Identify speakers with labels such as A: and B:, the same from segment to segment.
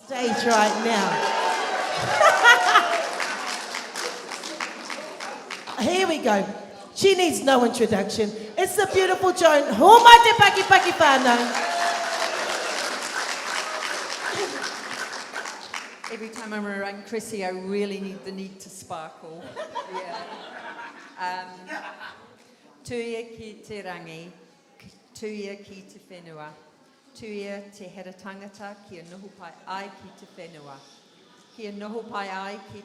A: stage right now. Here we go. She needs no introduction. It's the beautiful Joan. Huma te paki paki whānau.
B: Every time I'm around Chrissy, I really need the need to sparkle. Yeah. Tuia ki te rangi, tuia ki te whenua, tuia te hera tangata kia noho pai ai ki te whenua, kia noho pai ai ki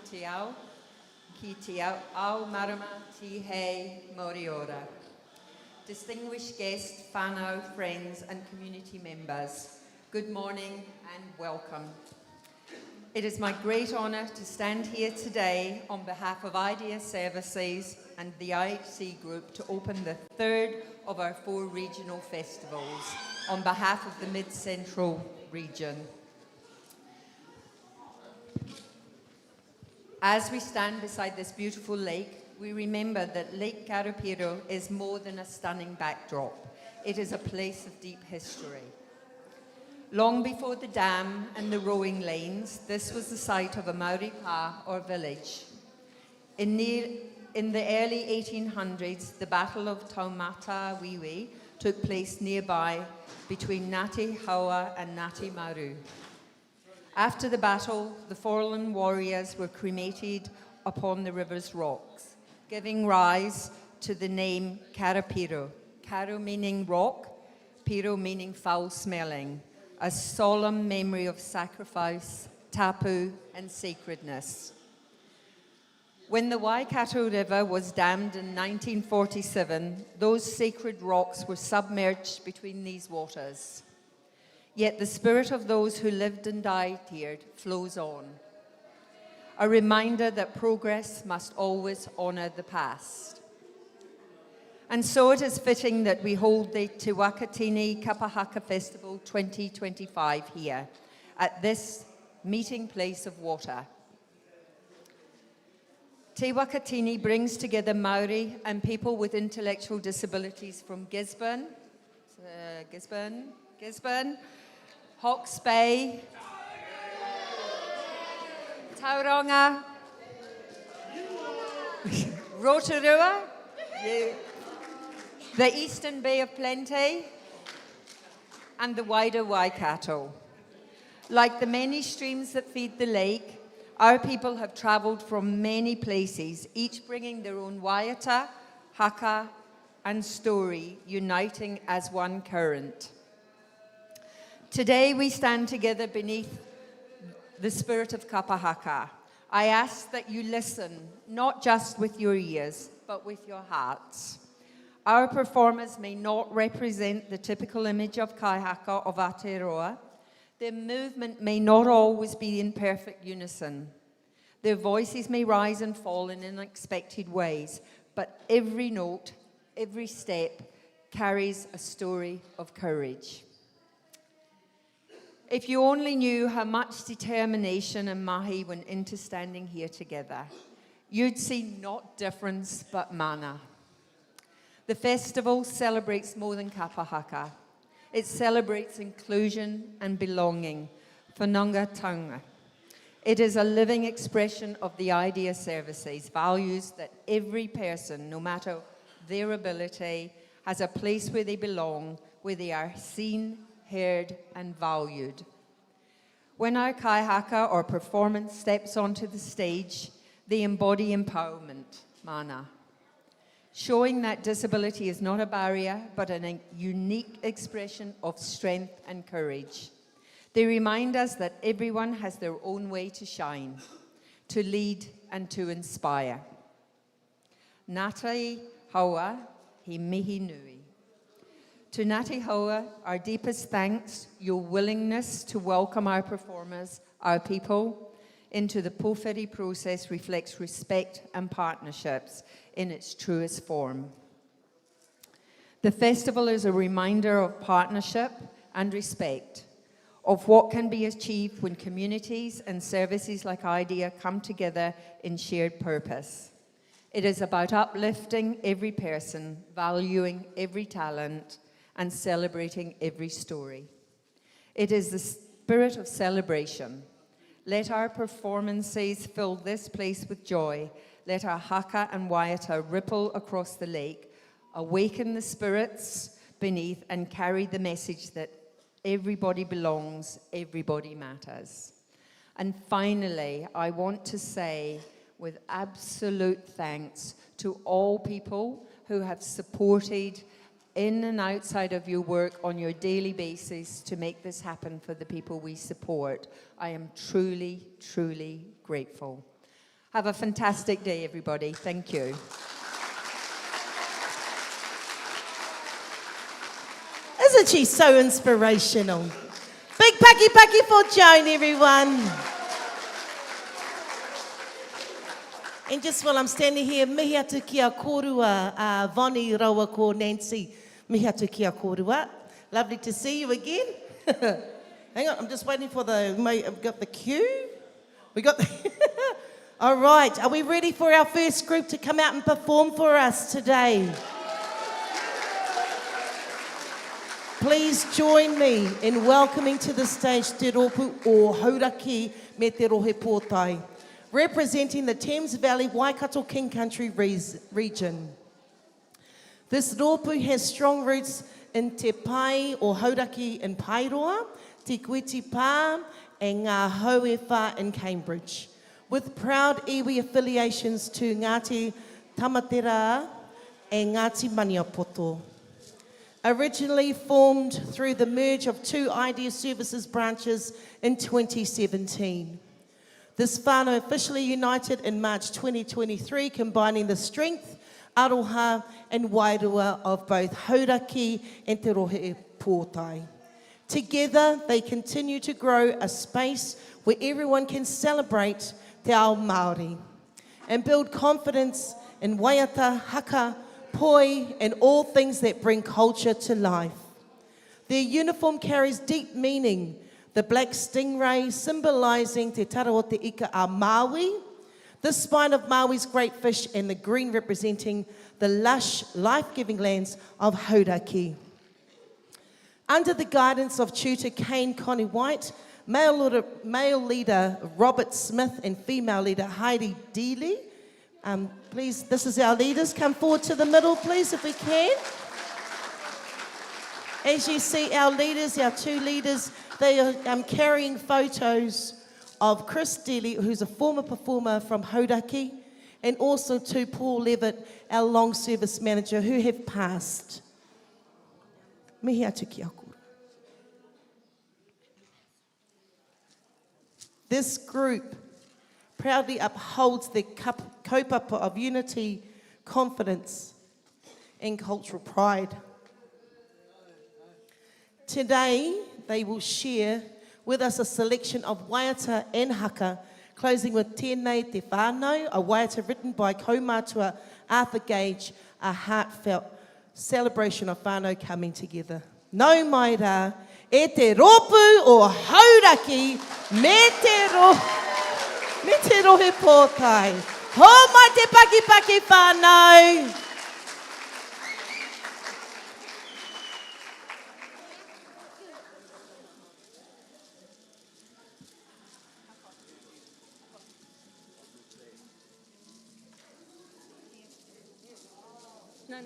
B: te ao marama ti hei moriora. Distinguished guests, whānau, friends and community members, good morning and welcome. It is my great honour to stand here today on behalf of IDEA Services and the IHC Group to open the third of our 4 regional festivals on behalf of the Mid-Central region. As we stand beside this beautiful lake, we remember that Lake Karapiro is more than a stunning backdrop. It is a place of deep history. Long before the dam and the rowing lanes, this was the site of a Maori pa or village. In the early 1800s, the Battle of Taumata-Wiwi took place nearby between Ngāti Haua and Ngāti Maru. After the battle, the fallen warriors were cremated upon the river's rocks, giving rise to the name Karapiro. Karo meaning rock, piro meaning foul-smelling, a solemn memory of sacrifice, tapu, and sacredness. When the Waikato River was dammed in 1947, those sacred rocks were submerged between these waters. Yet the spirit of those who lived and died here flows on. A reminder that progress must always honour the past. And so it is fitting that we hold the Te Wakatini Kapahaka Festival 2025 here, at this meeting place of water. Te Wakatini brings together Māori and people with intellectual disabilities from Gisborne, Hawke's Bay, Tauranga, Rotorua, the Eastern Bay of Plenty, and the wider Waikato. Like the many streams that feed the lake, our people have travelled from many places, each bringing their own waiata, haka, and story, uniting as one current. Today we stand together beneath the spirit of Kapahaka. I ask that you listen, not just with your ears, but with your hearts. Our performers may not represent the typical image of kaihaka of Aotearoa. Their movement may not always be in perfect unison. Their voices may rise and fall in unexpected ways, but every note, every step carries a story of courage. If you only knew how much determination and mahi went into standing here together, you'd see not difference but mana. The festival celebrates more than kapahaka. It celebrates inclusion and belonging, whanaungatanga. It is a living expression of the IDEA Services, values that every person, no matter their ability, has a place where they belong, where they are seen, heard, and valued. When our kaihaka or performance steps onto the stage, they embody empowerment, mana, showing that disability is not a barrier, but a unique expression of strength and courage. They remind us that everyone has their own way to shine, to lead, and to inspire. Ngāti Haua, he mihi nui. To Ngāti Haua, our deepest thanks, your willingness to welcome our performers, our people, into the pōwhiri process reflects respect and partnerships in its truest form. The festival is a reminder of partnership and respect, of what can be achieved when communities and services like IDEA come together in shared purpose. It is about uplifting every person, valuing every talent, and celebrating every story. It is the spirit of celebration, Let our performances fill this place with joy. Let our haka and waiata ripple across the lake, awaken the spirits beneath, and carry the message that everybody belongs, everybody matters. And finally, I want to say with absolute thanks to all people who have supported in and outside of your work on your daily basis to make this happen for the people we support. I am truly, truly grateful. Have a fantastic day, everybody. Thank you.
A: Isn't she so inspirational? Big paki paki for Joan, everyone. And just while I'm standing here, mihi atu kia korua, Vonnie Rawa ko Nancy. Mihi atu kia korua. Lovely to see you again. Hang on, I'm just waiting for I've got the cue. We got the All right, are we ready for our first group to come out and perform for us today? Please join me in welcoming to the stage Te Ropu o Hauraki me Te Rohe Pōtai, representing the Thames Valley Waikato King Country region. This Ropu has strong roots in Te Pai o Hauraki in Pairoa, Te Kuiti Pā, and Ngā Hauewha in Cambridge, with proud iwi affiliations to Ngāti Tamatera and Ngāti Maniapoto. Originally formed through the merge of two Idea Services branches in 2017. This whānau officially united in March 2023, combining the strength, aroha and wairua of both Hauraki and Te Rohe Pōtai. Together, they continue to grow a space where everyone can celebrate te ao Māori and build confidence in waiata, haka, poi, and all things that bring culture to life. Their uniform carries deep meaning, the black stingray symbolising te tara o te ika a Maui, the spine of Maui's great fish, and the green representing the lush, life-giving lands of Hauraki. Under the guidance of tutor Kane Connie White, male leader Robert Smith, and female leader Heidi Deely, please, this is our leaders. Come forward to the middle, please, if we can. As you see, our leaders, our two leaders, they are carrying photos of Chris Deely, who's a former performer from Hauraki, and also to Paul Levitt, our long service manager, who have passed. Mihi atu ki a kora. This group proudly upholds the kaupapa of unity, confidence, and cultural pride. Today, they will share with us a selection of waiata and haka, closing with Tēnei Te Whānau, a waiata written by kaumātua Arthur Gage, a heartfelt celebration of whānau coming together. Nau mai rā, e te ropu o Hauraki me te rohe pōtai. Ho mai te paki paki whānau.
B: No.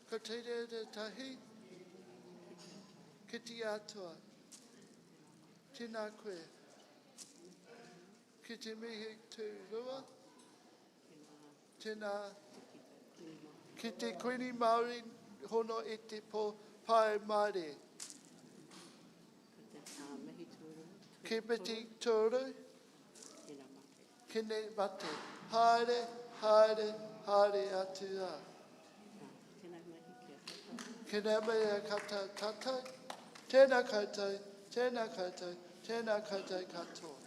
C: Ko te reo te tahi, ki te atua, tēnā koe, ki te mihi tū rua, tēnā, ki te koini Māori hono e te pō pai Māori. Ki piti tōru, ki ne mate. haere, haere, haere atua. Kena mea kata katai, tēnā koutou, tēnā koutou, tēnā koutou katoa.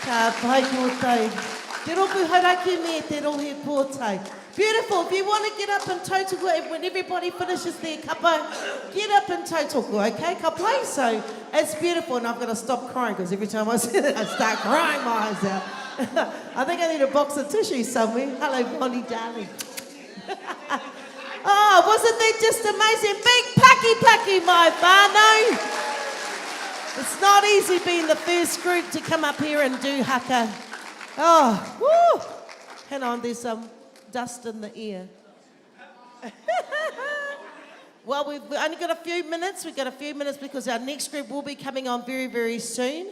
A: Ka pai pōtai. Te ropu haraki me te rohe pōtai. Beautiful. If you want to get up and tautoko, when everybody finishes their kapa, get up and tautoko, okay? Ka pai. So it's beautiful, and I've got to stop crying because every time I say that, I start crying my eyes out. I think I need a box of tissue somewhere. Hello, Bonnie, darling. Oh, wasn't that just amazing? Big paki, my whānau. It's not easy being the first group to come up here and do haka. Oh, woo! Hang on, there's some dust in the air. Well, we've only got a few minutes. We've got a few minutes because our next group will be coming on very, very soon.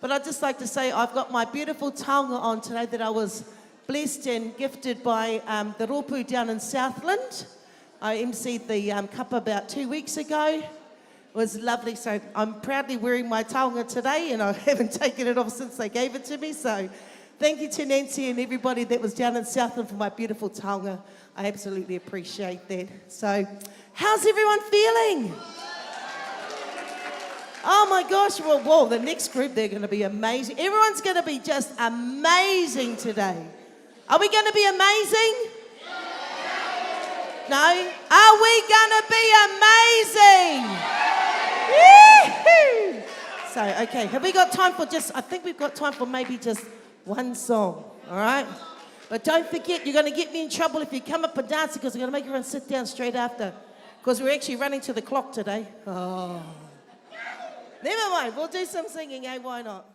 A: But I'd just like to say I've got my beautiful taonga on today that I was blessed and gifted by the Ropu down in Southland. I emceed the kapa about 2 weeks ago. It was lovely, so I'm proudly wearing my taonga today, and I haven't taken it off since they gave it to me. So thank you to Nancy and everybody that was down in Southland for my beautiful taonga. I absolutely appreciate that. So how's everyone feeling? Oh my gosh, well, whoa, the next group, they're going to be amazing. Everyone's going to be just amazing today. Are we going to be amazing? No? Are we going to be amazing? Woo-hoo! So, okay, have we got time for I think we've got time for maybe just one song, all right? But don't forget, you're going to get me in trouble if you come up and dance because I'm going to make everyone sit down straight after because we're actually running to the clock today. Oh. Never mind, we'll do some singing, eh? Why not?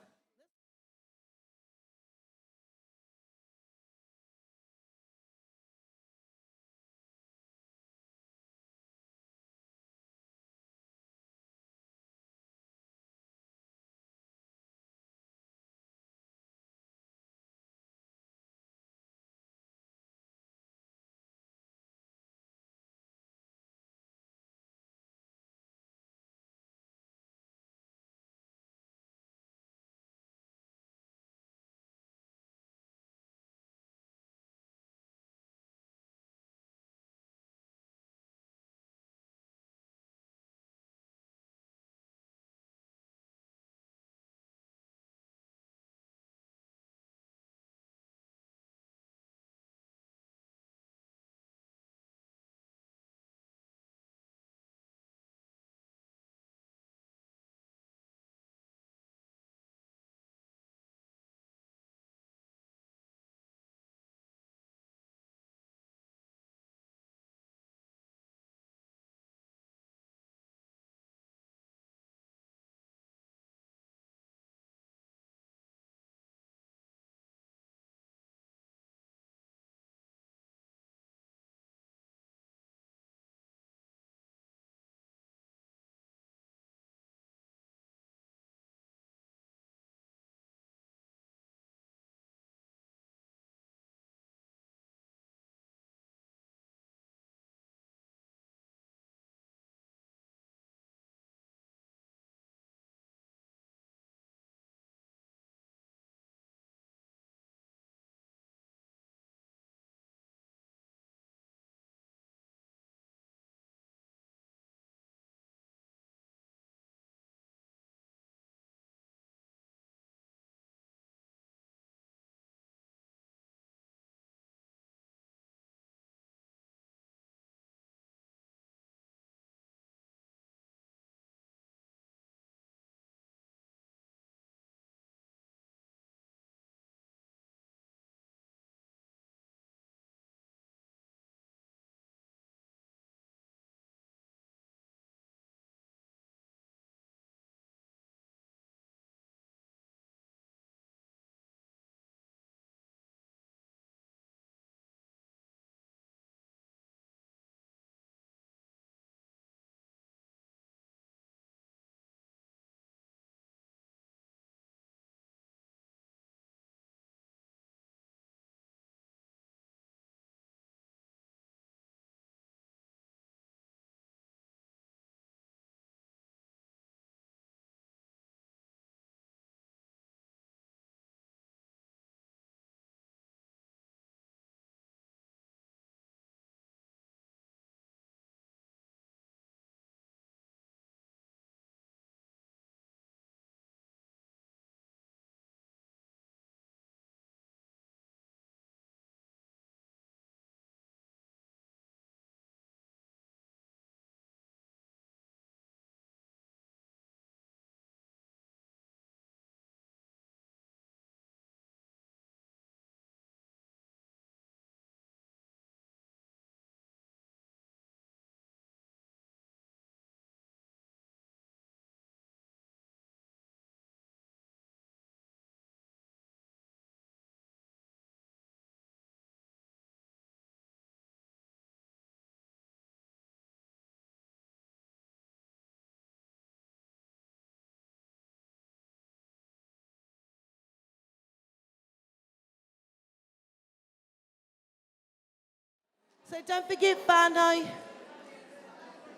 A: So don't forget, whānau,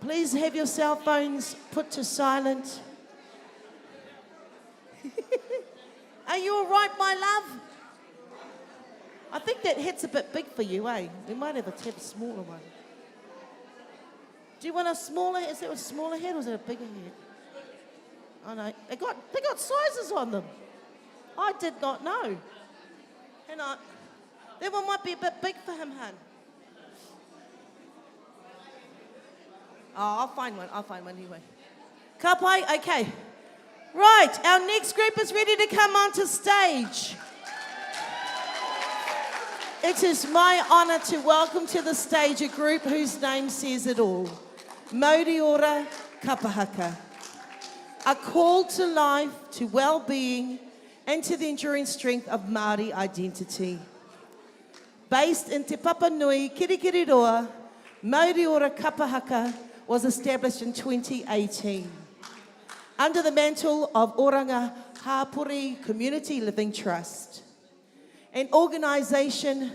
A: please have your cell phones put to silent. Are you all right, my love? I think that head's a bit big for you, eh? We might have a smaller one. Do you want a smaller head? Is that a smaller head or is it a bigger head? I know. They got sizes on them. I did not know. Hang on. That one might be a bit big for him, hun. Oh, I'll find one anyway. Ka pai? Okay. Right, our next group is ready to come onto stage. It is my honour to welcome to the stage a group whose name says it all. Maureora Kapahaka. A call to life, to well-being, and to the enduring strength of Māori identity. Based in Te Papa Nui, Kirikiriroa, Maureora Kapahaka was established in 2018 under the mantle of Oranga Hapori Community Living Trust, an organisation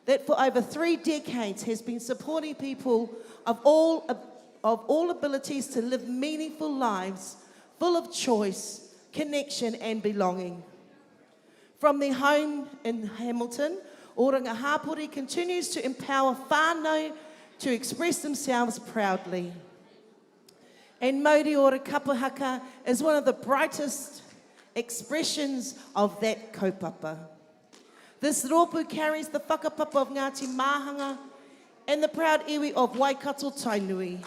A: that for over 3 decades has been supporting people of all abilities to live meaningful lives full of choice, connection and belonging. From their home in Hamilton, Oranga Hapori continues to empower whānau to express themselves proudly. And Maureora Kapahaka is one of the brightest expressions of that kaupapa. This rōpū carries the whakapapa of Ngāti Māhanga and the proud iwi of Waikato Tainui,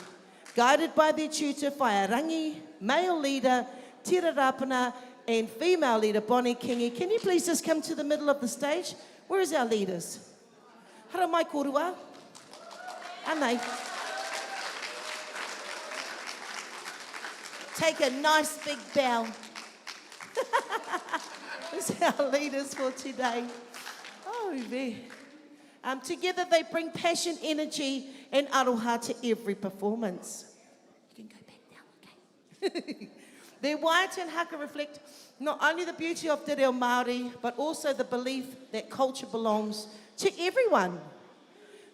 A: guided by their tutor Whaiarangi, male leader Tira Rapana and female leader Bonnie Kingi. Can you please just come to the middle of the stage? Where is our leaders? Hara mai korua. Anei. Take a nice big bow. These are our leaders for today. Oh, man. Together they bring passion, energy, and aroha to every performance. You can go back now, okay? Their waiata and haka reflect not only the beauty of te reo Māori, but also the belief that culture belongs to everyone.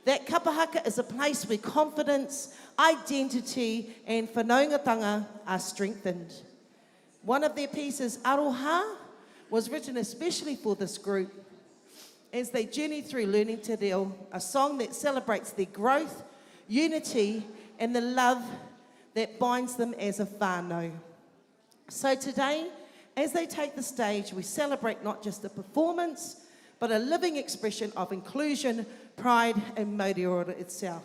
A: That kapahaka is a place where confidence, identity, and whanaungatanga are strengthened. One of their pieces, Aroha, was written especially for this group as they journey through learning te reo, a song that celebrates their growth, unity, and the love that binds them as a whānau. So today, as they take the stage, we celebrate not just a performance, but a living expression of inclusion, pride, and Maureora itself.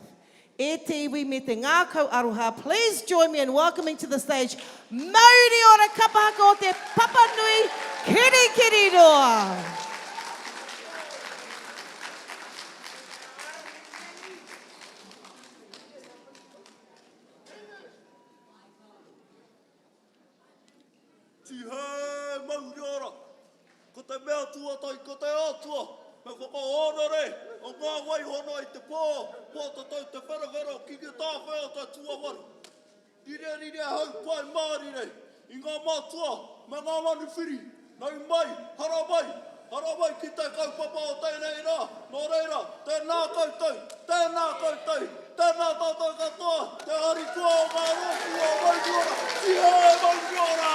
A: E te iwi me te ngākau aroha, please join me in welcoming to the stage Maureora Kapahaka o te Papa Nui Kirikiriroa.
D: Tihe Maureora, ko te mea tuatai, ko te atua, me whakaonore, o ngā wai hono i te pō to tau te wharawhara o ki tā whai o tā tuawari. Rire hau pai mārire, i ngā mātua, me ngā manu whiri, nau mai, haramai ki te kaupapa o tēnei rā, nō reira, tēnā koutou, tēnā tātou katoa, te hari tua o ngā rōpū o Maureora, tihe Maureora!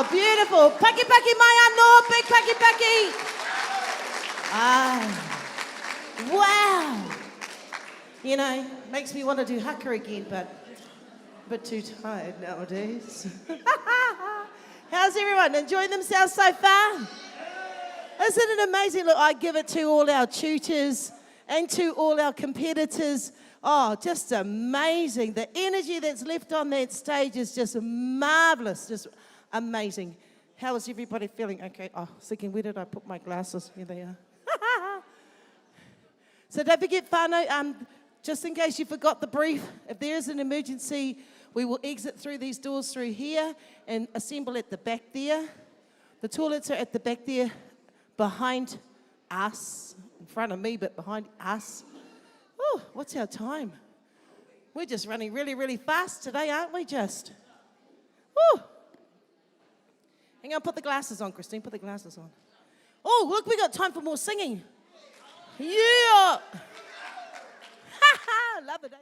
A: Oh, beautiful. Paki paki mai anō, big paki paki. Ah, wow. You know, makes me want to do haka again, but a bit too tired nowadays. How's everyone? Enjoying themselves so far? Isn't it amazing? Look, I give it to all our tutors and to all our competitors. Oh, just amazing. The energy that's left on that stage is just marvelous, just amazing. How is everybody feeling? Okay, oh, thinking, where did I put my glasses? Here they are. So don't forget, whānau, just in case you forgot the brief, if there is an emergency, we will exit through these doors through here and assemble at the back there. The toilets are at the back there, behind us, in front of me, but behind us. Oh, what's our time? We're just running really, really fast today, aren't we, just? Oh. Hang on, put the glasses on, Christine, put the glasses on. Oh, look, we got time for more singing. Yeah. Love it, eh?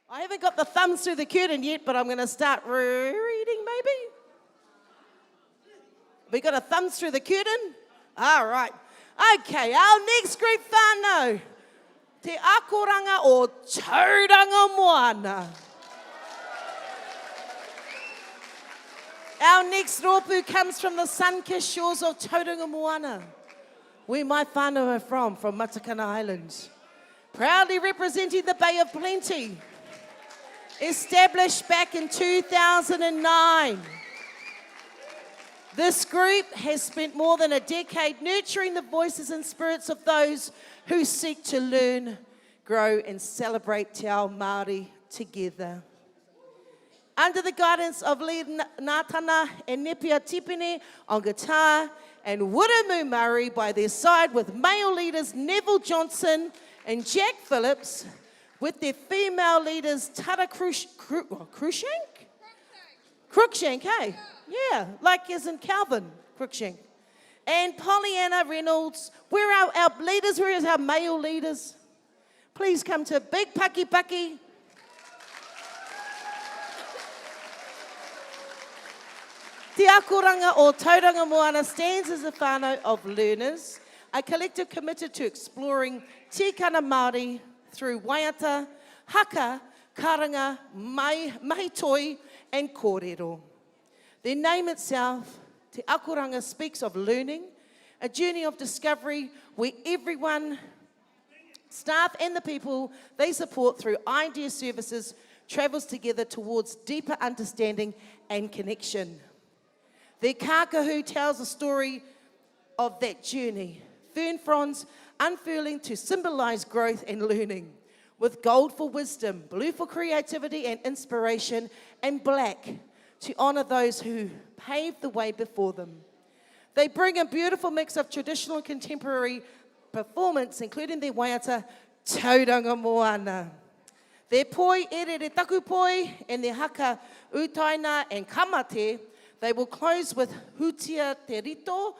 A: I haven't got the thumbs through the curtain yet, but I'm going to start reading maybe. We got a thumbs through the curtain? All right. Okay, our next group whānau. Te akoranga o Tauranga Moana. Our next rōpū comes from the sun-kissed shores of Tauranga Moana, where my whānau are from Matakana Islands. Proudly representing the Bay of Plenty. Established back in 2009. This group has spent more than a decade nurturing the voices and spirits of those who seek to learn, grow and celebrate Te Ao Māori together. Under the guidance of Lee Nātana and Nepia Tipene on guitar and Wiramu Murray by their side with male leaders Neville Johnson and Jack Phillips, with their female leaders Tara Cruikshank? Cruikshank, hey? Yeah, like as in Calvin Cruikshank. And Pollyanna Reynolds. Where are our leaders? Where is our male leaders? Please come to Big Paki Paki. Te Akoranga o Tauranga Moana stands as a whānau of learners, a collective committed to exploring tikana Māori through waiata, haka, karanga, mahitoi, and kōrero. Their name itself, Te Akoranga, speaks of learning, a journey of discovery where everyone, staff and the people they support through idea services, travels together towards deeper understanding and connection. Their kākahu tells a story of that journey, fern fronds unfurling to symbolise growth and learning, with gold for wisdom, blue for creativity and inspiration, and black to honour those who paved the way before them. They bring a beautiful mix of traditional and contemporary performance, including their waiata, Tauranga Moana. Their poi, erere taku poi, and their haka, utaina and kamate. They will close with Hutia Te Rito,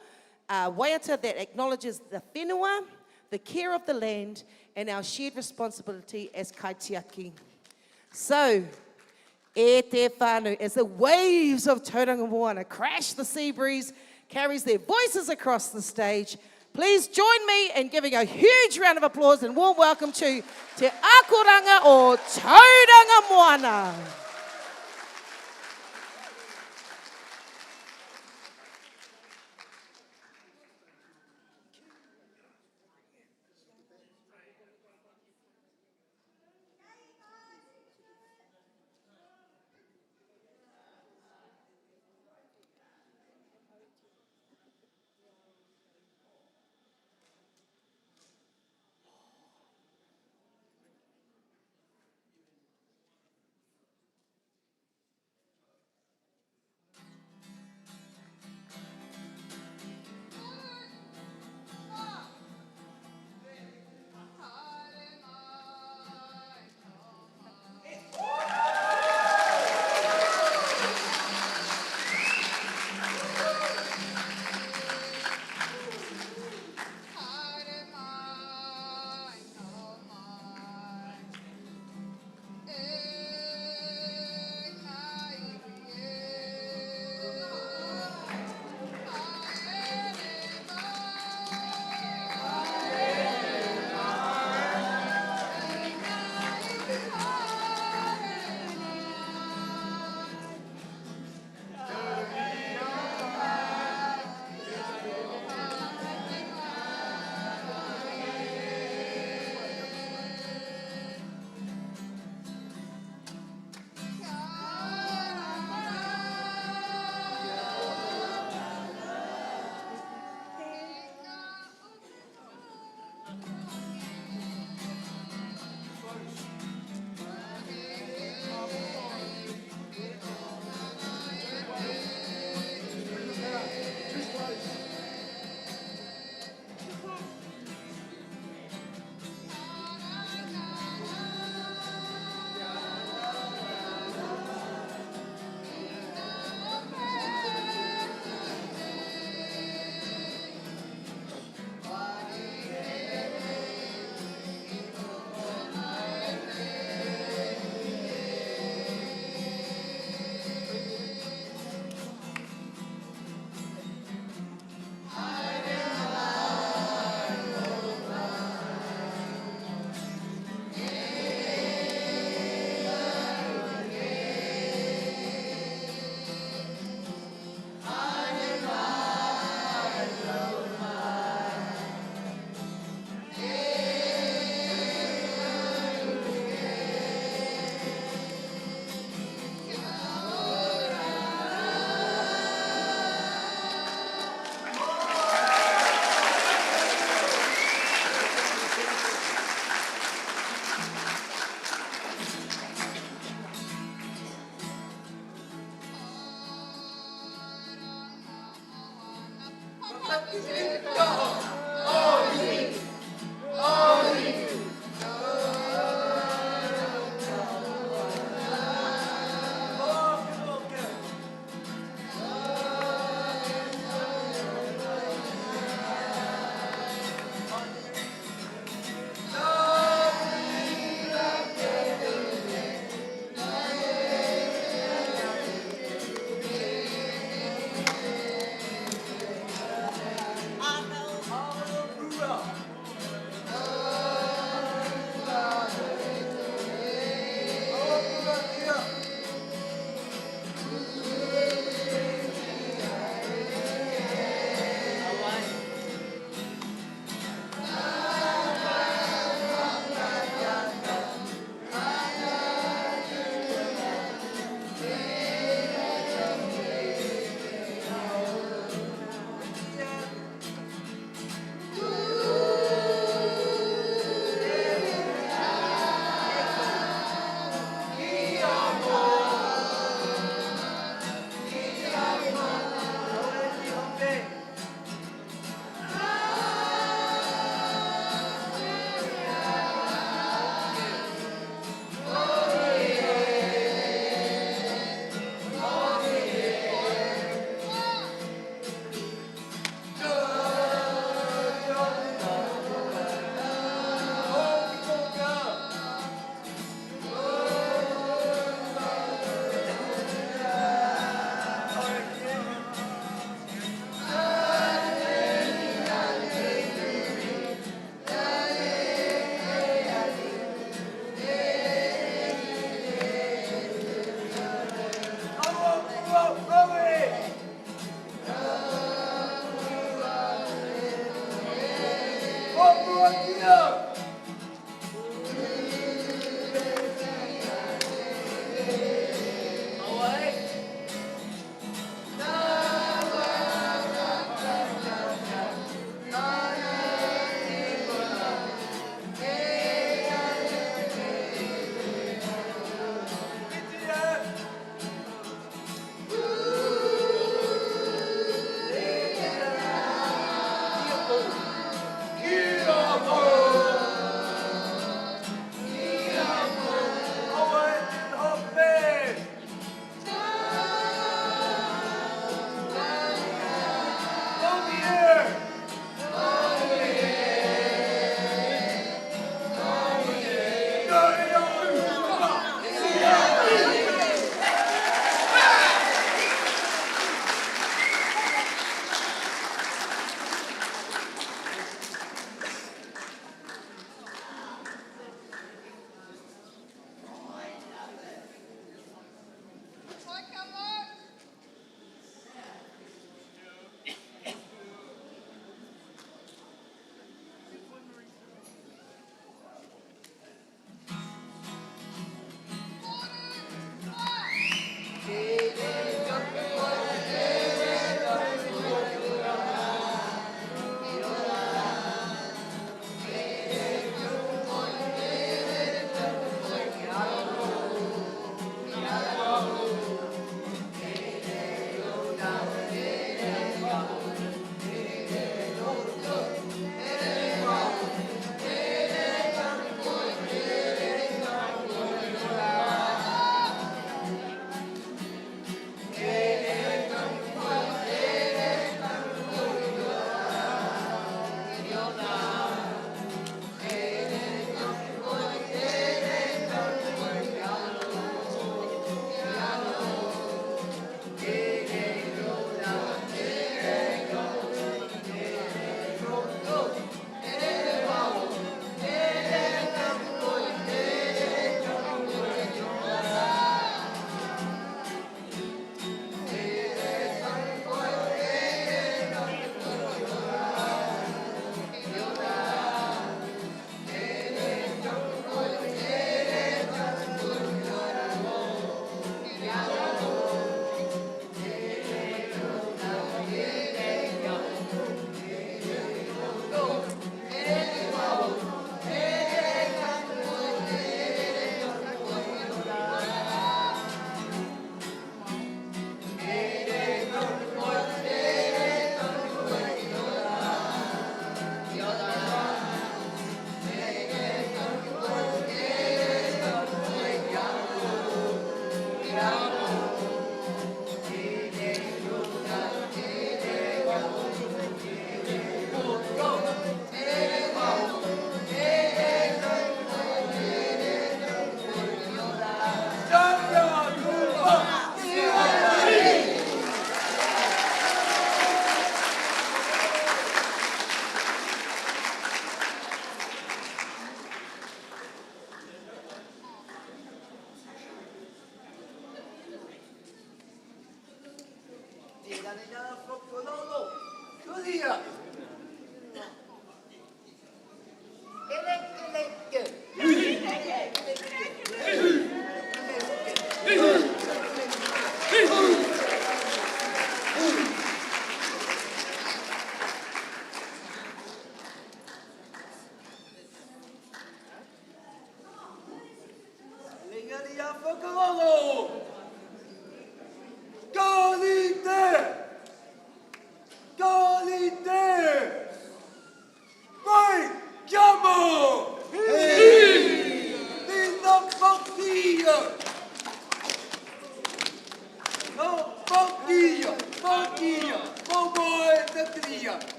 A: a waiata that acknowledges the whenua, the care of the land, and our shared responsibility as kaitiaki. So, e te whānau, as the waves of Tauranga Moana crash the sea breeze, carries their voices across the stage, please join me in giving a huge round of applause and warm welcome to Te Akoranga o Tauranga Moana.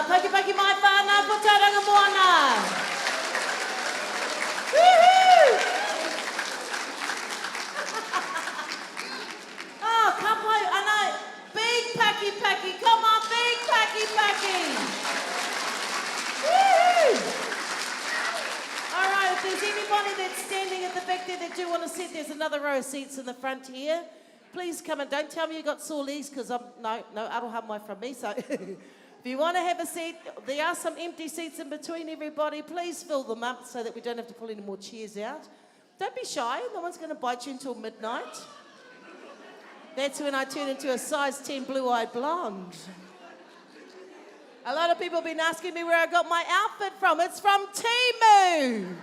A: Paki paki mai whānau po tauranga moana. Woohoo! Oh, ka pai, anai. Big paki paki, come on, big paki paki. Woohoo! All right, if there's anybody that's standing at the back there that do want to sit, there's another row of seats in the front here. Please come and don't tell me you got sore legs because no, aroha mai from me. So if you want to have a seat, there are some empty seats in between everybody. Please fill them up so that we don't have to pull any more chairs out. Don't be shy. No one's going to bite you until midnight. That's when I turn into a size 10 blue-eyed blonde. A lot of people have been asking me where I got my outfit from. It's from Temu.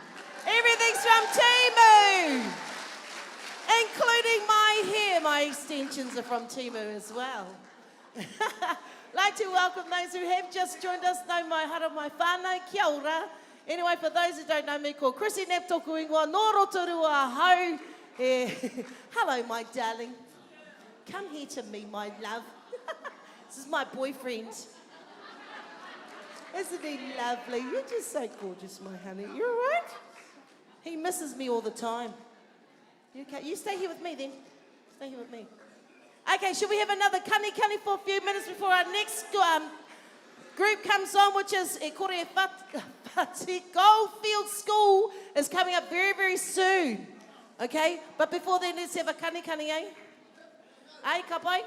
A: Everything's from Temu. Including my hair. My extensions are from Temu as well. Like to welcome those who have just joined us. Nau mai hara mai whānau, kia ora. Anyway, for those who don't know me, called Chrissy Knapp tōku ingoa, nō rotorua hau. Hello, my darling. Come here to me, my love. This is my boyfriend. Isn't he lovely? You're just so gorgeous, my honey. You all right? He misses me all the time. You okay? You stay here with me then. Stay here with me. Okay, should we have another kani for a few minutes before our next group comes on, which is Kore Whati Goldfield School is coming up very, very soon. Okay? But before then, let's have a kani, eh? Ai, ka pai?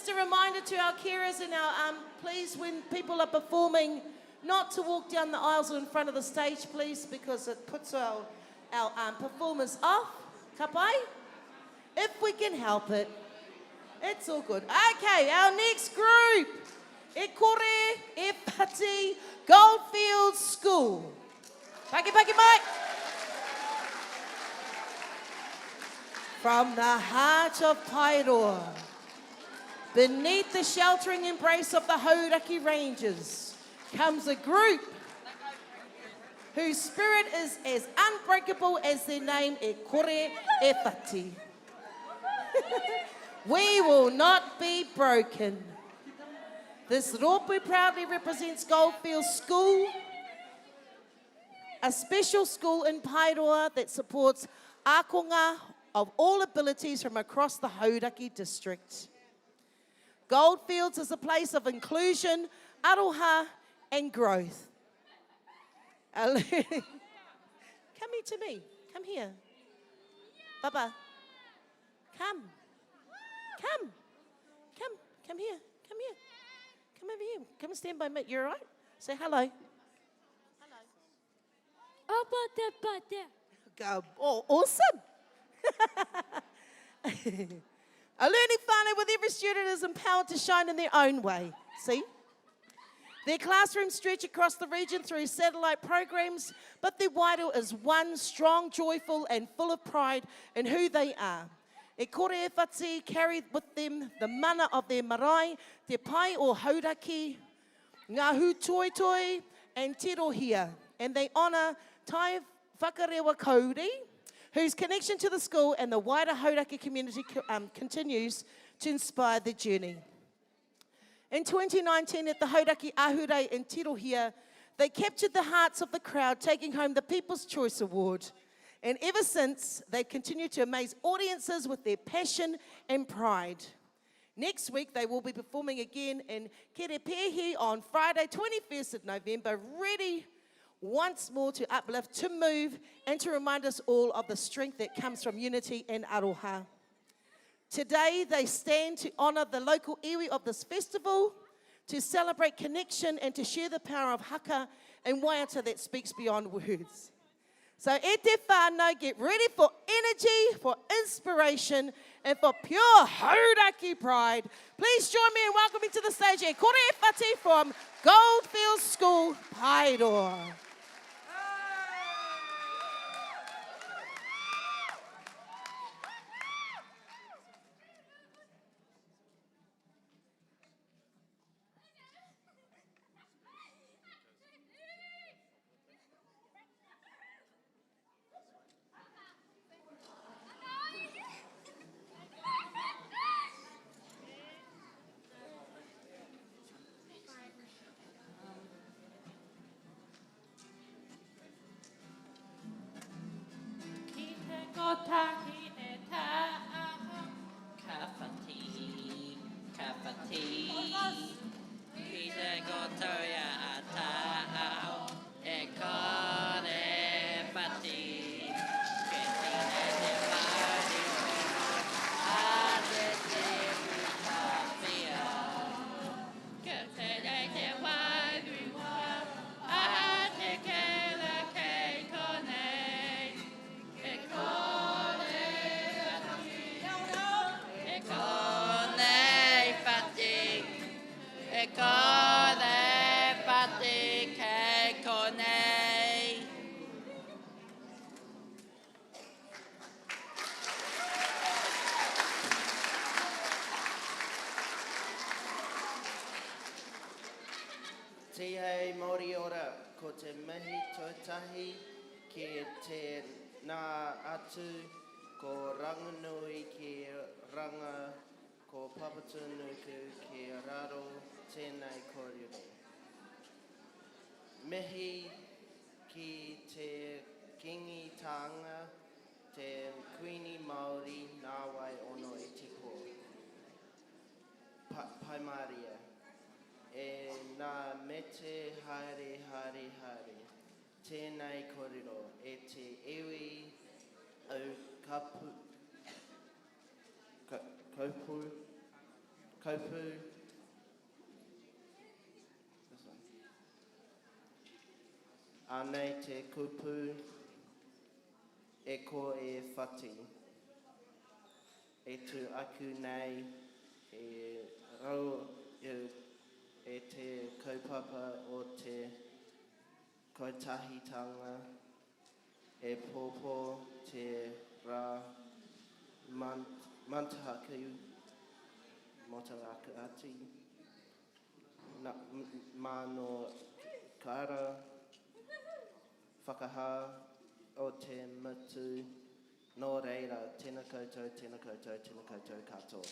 A: Just a reminder to our carers and our, please, when people are performing, not to walk down the aisles or in front of the stage, please, because it puts our performers off. Ka pai? If we can help it. It's all good. Okay, our next group. E kore, e pati, Goldfields School. Paki, paki, Mike. From the heart of Paeroa, beneath the sheltering embrace of the Hauraki Rangers, comes a group whose spirit is as unbreakable as their name, E kore, e pati. We will not be broken. This rōpū proudly represents Goldfields School, a special school in Paeroa that supports ākonga of all abilities from across the Hauraki district. Goldfields is a place of inclusion, aroha, and growth. Come here to me. Come here. Baba. Come. Come here. Come over here. Come and stand by me. You all right? Say hello. Go. Oh, awesome. A learning whānau with every student is empowered to shine in their own way. See? Their classrooms stretch across the region through satellite programs, but their wairo is one, strong, joyful, and full of pride in who they are. E kore e whati carry with them the mana of their marae, te pai o Hauraki, ngā hūtoitoi, and te rohia. And they honour Tai Whakarewa Kauri, whose connection to the school and the wider Hauraki community continues to inspire the journey. In 2019, at the Hauraki Ahurei in Tirohia, they captured the hearts of the crowd, taking home the People's Choice Award. And ever since, they've continued to amaze audiences with their passion and pride. Next week, they will be performing again in Kerepehi on Friday, 21st of November, ready once more to uplift, to move, and to remind us all of the strength that comes from unity and aroha. Today, they stand to honour the local iwi of this festival, to celebrate connection and to share the power of haka and waiata that speaks beyond words. So e te whānau, get ready for energy, for inspiration, and for pure Hauraki pride. Please join me in welcoming to the stage E kore e whati from Goldfields School, Paeroa.
E: Te hei Māori ora, ko te mihi tuatahi, ki te nā atu, ko ranganui ki ranga, ko papatunuku ki raro, tēnei kōrero. Mihi ki te kingitanga, te kuini Māori, nāwai ono e tipo. Paimaria. E nā mete haere, tēnei kōrero, e te iwi au Kaupu. This one. Anei te kupu e ko e whati. E tu aku nei e rau e te kaupapa o te koitahitanga e pōpō te rā mantahaku motaraku ati mano kara whakahā o te mutu nō reira tēnā koutou, tēnā koutou, tēnā koutou katoa.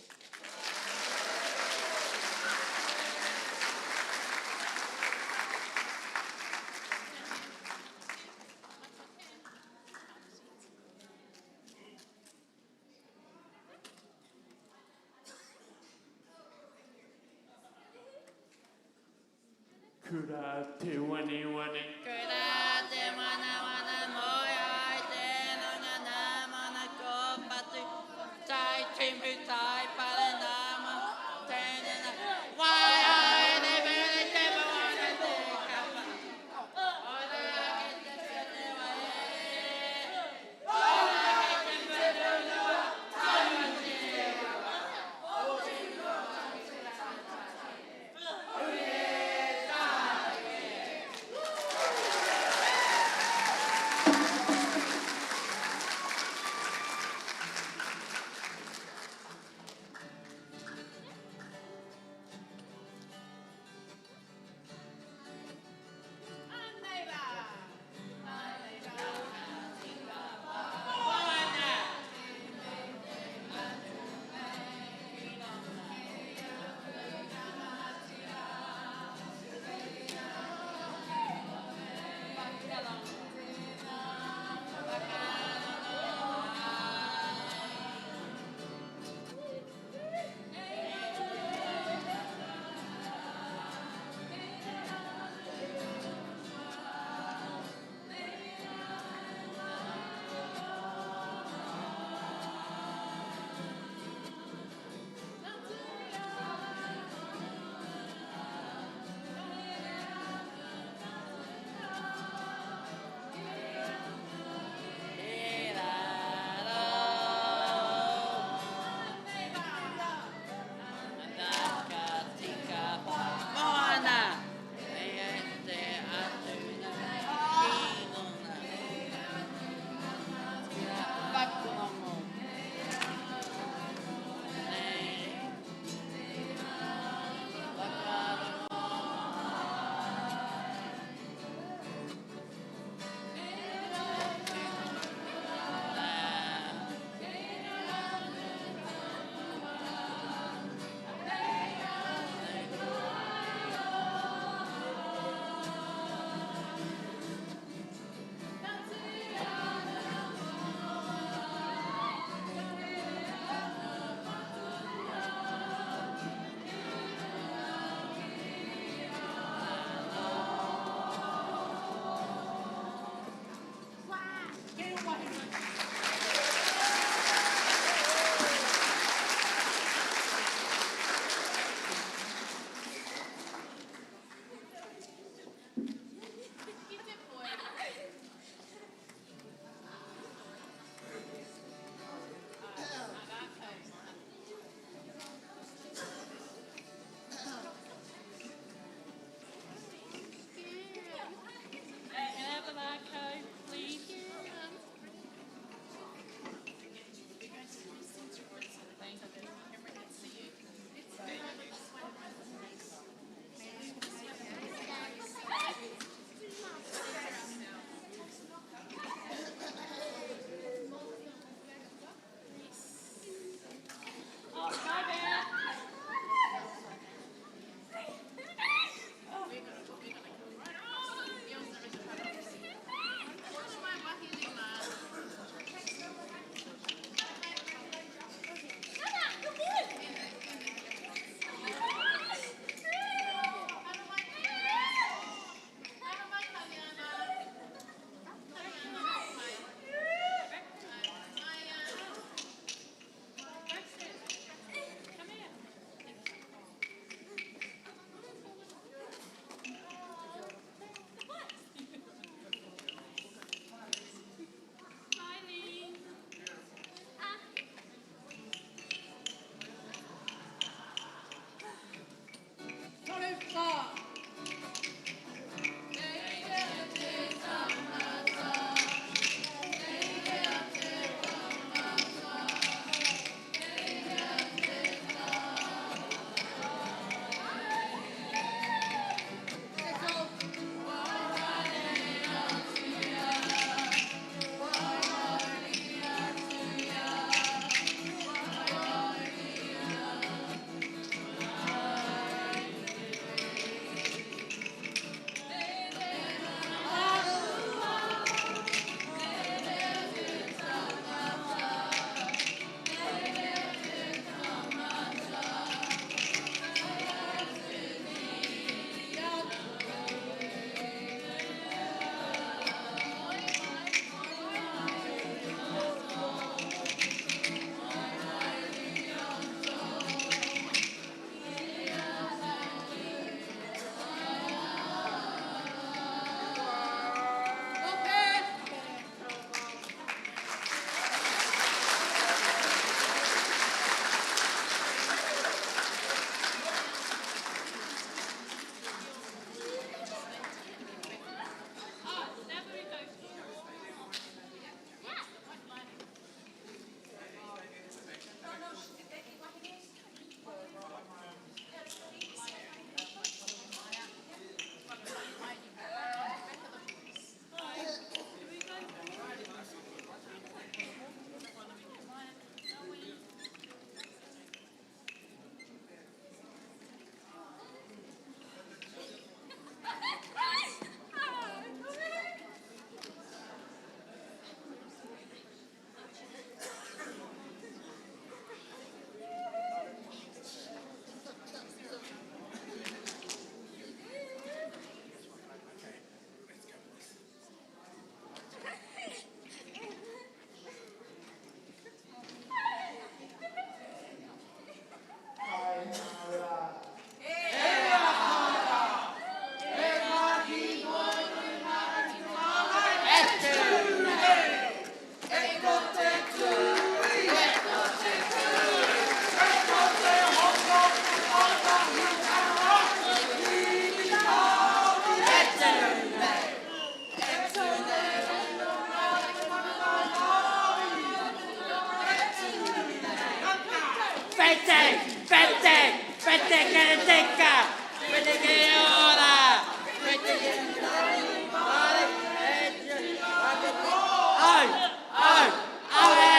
F: Kura te wane wane.
G: Kura te wana wana moi ai te nunga nā mana ko patu. Tai timu tai pare nāma tēne nā. Wai ai te vere te mawana te kapa. Ora ke te tene wai. Ora ke te tene wai. Taima te kapa. O te mua te teka. Pwede kayo ora. Ay! Ay! Hey!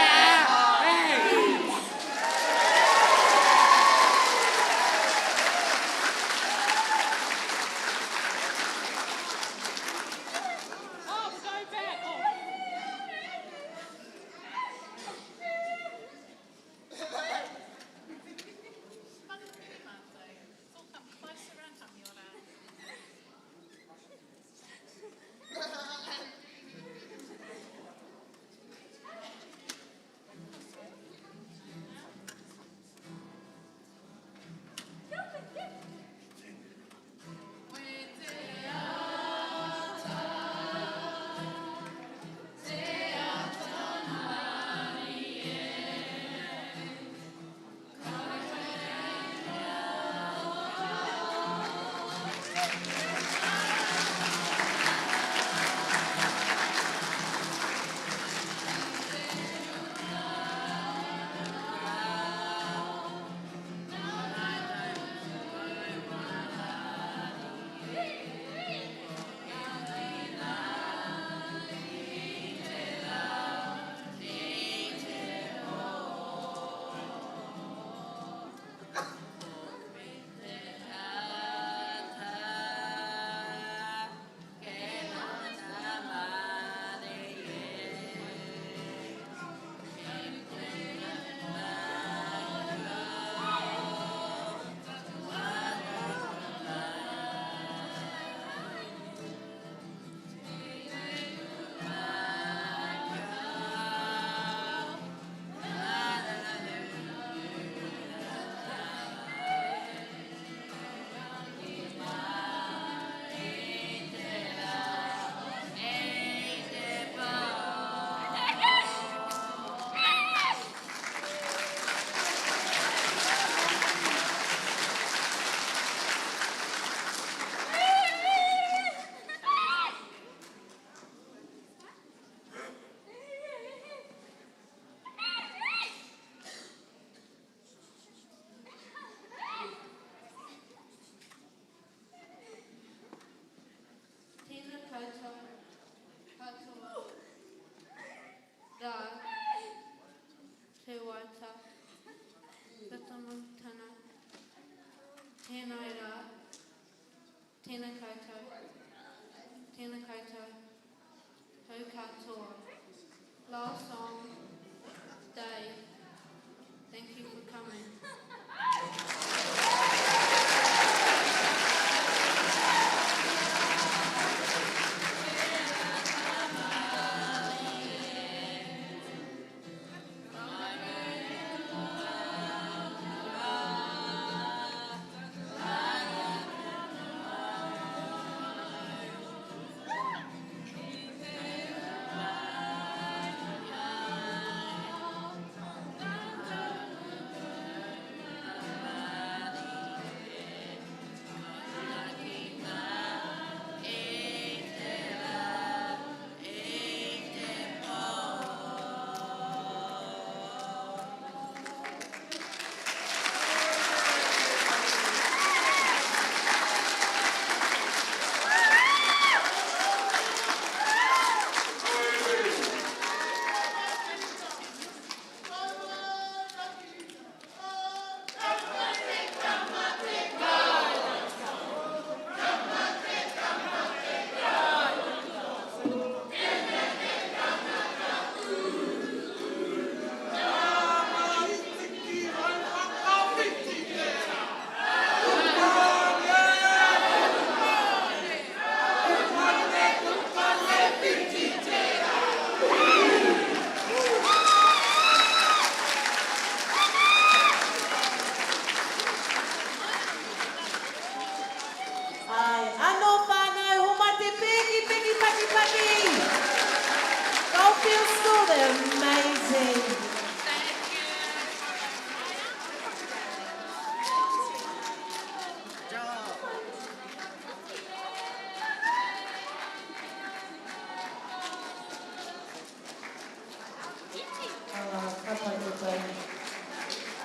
H: Tēnā koutou, katoa, rā, te waita, Tatamutana, tēnai rā, tēnā koutou, hau katoa. Last song, Dave. Thank you for coming.
A: Ai, anō whānau, ho mai te pēki, pēki, paki, paki. Goldfield School, they're amazing. Oh, ka pai te tau.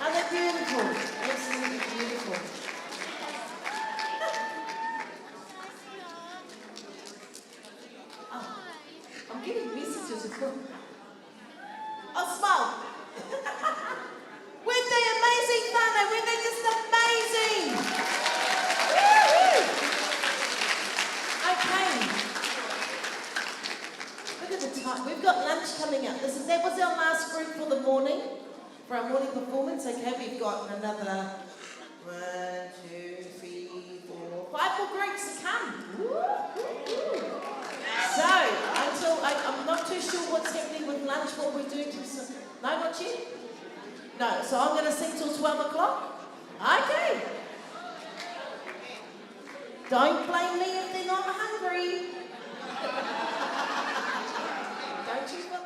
A: Are they beautiful? Absolutely beautiful. I'm getting messages as well. Oh, smile. Weren't they amazing, Tana? Weren't they just amazing? Woo-hoo! Okay. Look at the time. We've got lunch coming up. That was our last group for the morning, for our morning performance. Okay, we've got another 1, 2, 3, 4, 5 more groups to come. Woo-hoo! So, I'm not too sure what's happening with lunch, what we're doing to... No, not yet? No, so I'm going to sing till 12 o'clock? Okay. Don't blame me if they're not hungry. Don't you fellas?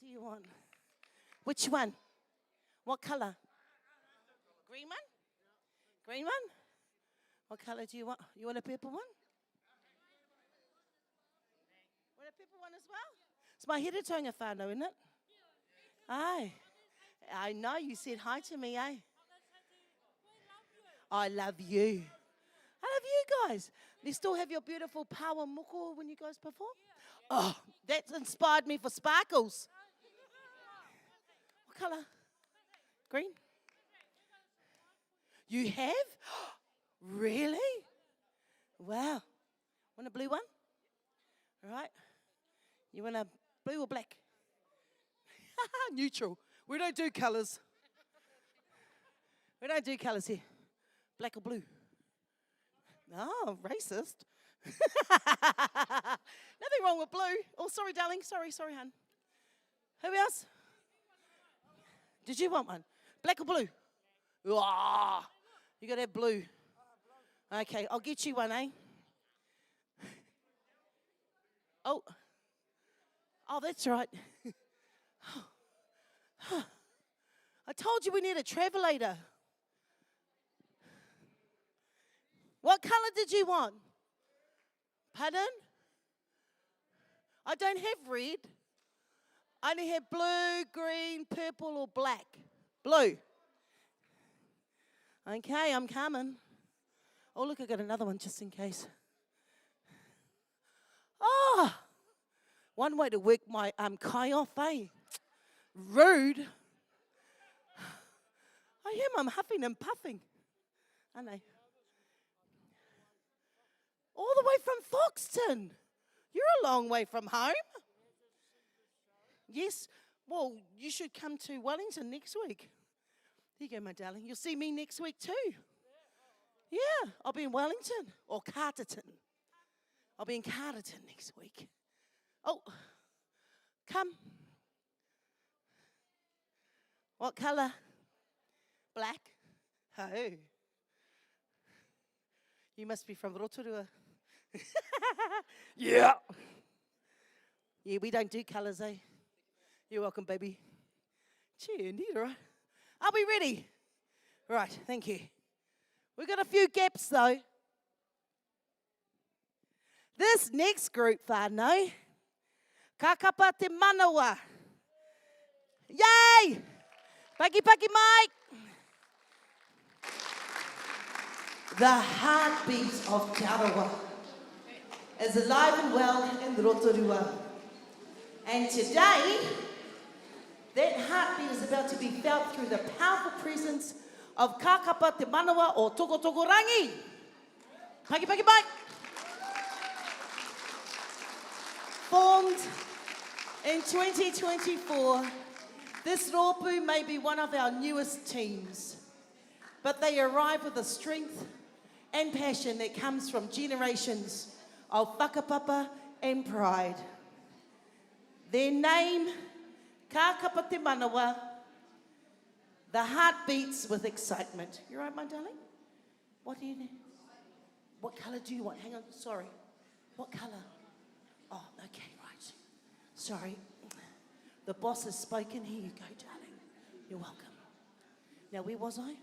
A: do you want? Which one? What color? Green one? Green one? What color do you want? You want a purple one? Want a purple one as well? It's my hiritonga whānau, isn't it? Aye. I know, you said hi to me, eh? I love you. I love you guys. You still have your beautiful power moko when you guys perform? Oh, that's inspired me for sparkles. What colour? Green? You have? Really? Wow. Want a blue one? All right. You want a blue or black? Neutral. We don't do colours. We don't do colours here. Black or blue? Oh, racist. Nothing wrong with blue. Oh, sorry, darling. Sorry, hun. Who else? Did you want one? Black or blue? Oh, you got to have blue. Okay, I'll get you one, eh? Oh, that's right. I told you we need a travelator. What colour did you want? Pardon? I don't have red. I only have blue, green, purple, or black. Blue. Okay, I'm coming. Oh, look, I got another one just in case. Oh, one way to work my kai off, eh? Rude. I am, I'm huffing and puffing. Aren't I? All the way from Foxton. You're a long way from home. Yes. Well, you should come to Wellington next week. There you go, my darling. You'll see me next week too. Yeah, I'll be in Wellington or Carterton. I'll be in Carterton next week. Oh, come. What colour? Black? Oh. You must be from Rotorua. Yeah. Yeah, we don't do colours, eh? You're welcome, baby. Gee, indeed, all right. Are we ready? Right, thank you. We've got a few gaps, though. This next group, whānau, Kakapa Te Manawa. Yay! Paki Paki Mike! The heartbeat of Te Arawa is alive and well in Rotorua. And today, that heartbeat is about to be felt through the powerful presence of Kakapa Te Manawa or Toko Toko Rangi. Paki Paki Mike! Formed in 2024, this rōpū may be one of our newest teams, but they arrive with a strength and passion that comes from generations of whakapapa and pride. Their name, Kakapa Te Manawa, the heart beats with excitement. You right, my darling? What do you need? What colour do you want? Hang on, sorry. What colour? Oh, okay, right. Sorry. The boss has spoken. Here you go, darling. You're welcome. Now, where was I?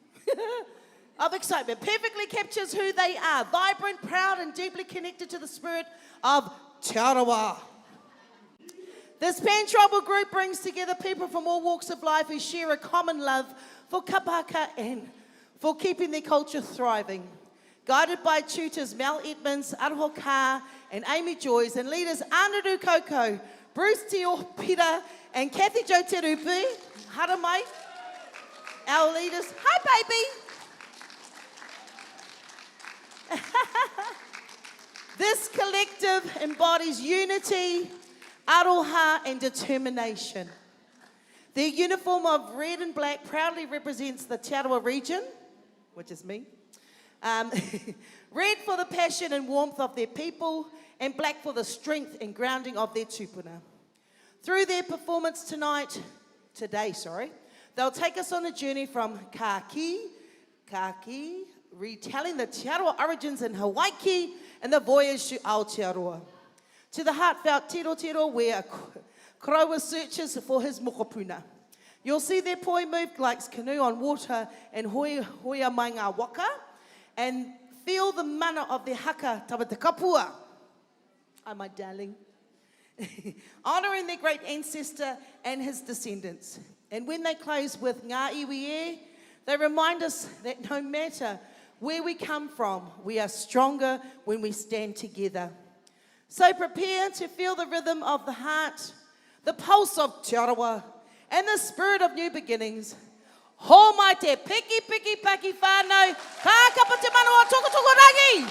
A: Of excitement. Perfectly captures who they are. Vibrant, proud, and deeply connected to the spirit of Te Arawa. This pan-tribal group brings together people from all walks of life who share a common love for kapaka and for keeping their culture thriving. Guided by tutors Mel Edmonds, Aroho Ka, and Amy Joyce, and leaders Anaru Koko, Bruce Teo Peter, and Kathy Jo Terupu, Haramai, our leaders. Hi, baby. This collective embodies unity, aroha, and determination. Their uniform of red and black proudly represents the Te Arawa region, which is me. Red for the passion and warmth of their people, and black for the strength and grounding of their tupuna. Through their performance today, they'll take us on a journey from Kaki, retelling the Te Arawa origins in Hawaii and the voyage to Aotearoa, to the heartfelt Tiro Tiro, where Karawa searches for his mokopuna. You'll see their poi move like canoe on water and hoia mai ngā waka, and feel the mana of their haka tabata kapua. Oh, my darling. Honouring their great ancestor and his descendants. And when they close with ngā iwi e, they remind us that no matter where we come from, we are stronger when we stand together. So prepare to feel the rhythm of the heart, the pulse of Te Arawa, and the spirit of new beginnings. Ho mai te piki piki paki whānau, ka kapa te manawa toko toko rangi!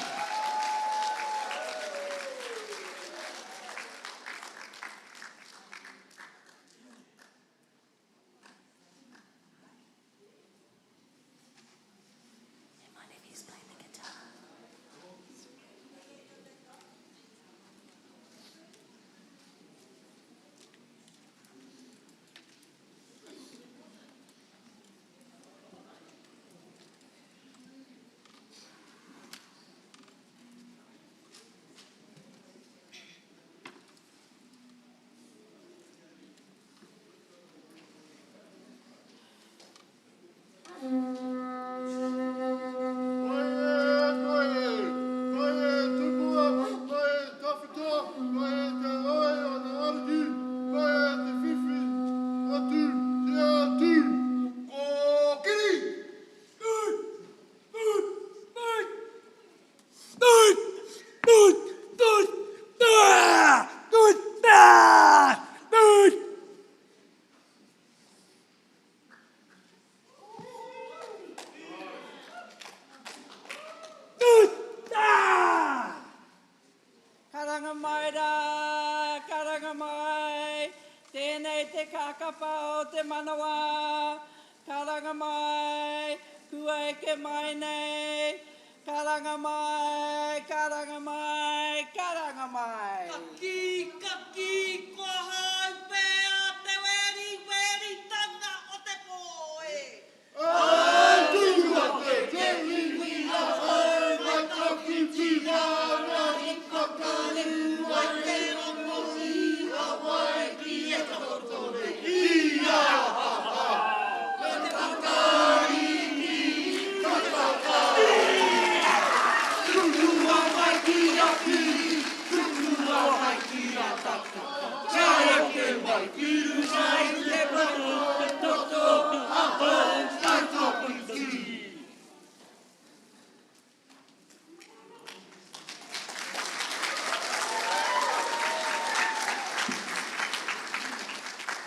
G: Karanga mai rā, karanga mai, tēnei te kākapa o te manawa. Karanga mai, kua eke mai nei. Karanga mai, karanga mai, karanga mai.
I: Kaki, kaki, kua hau pēa te weri, weri tanga o te poe.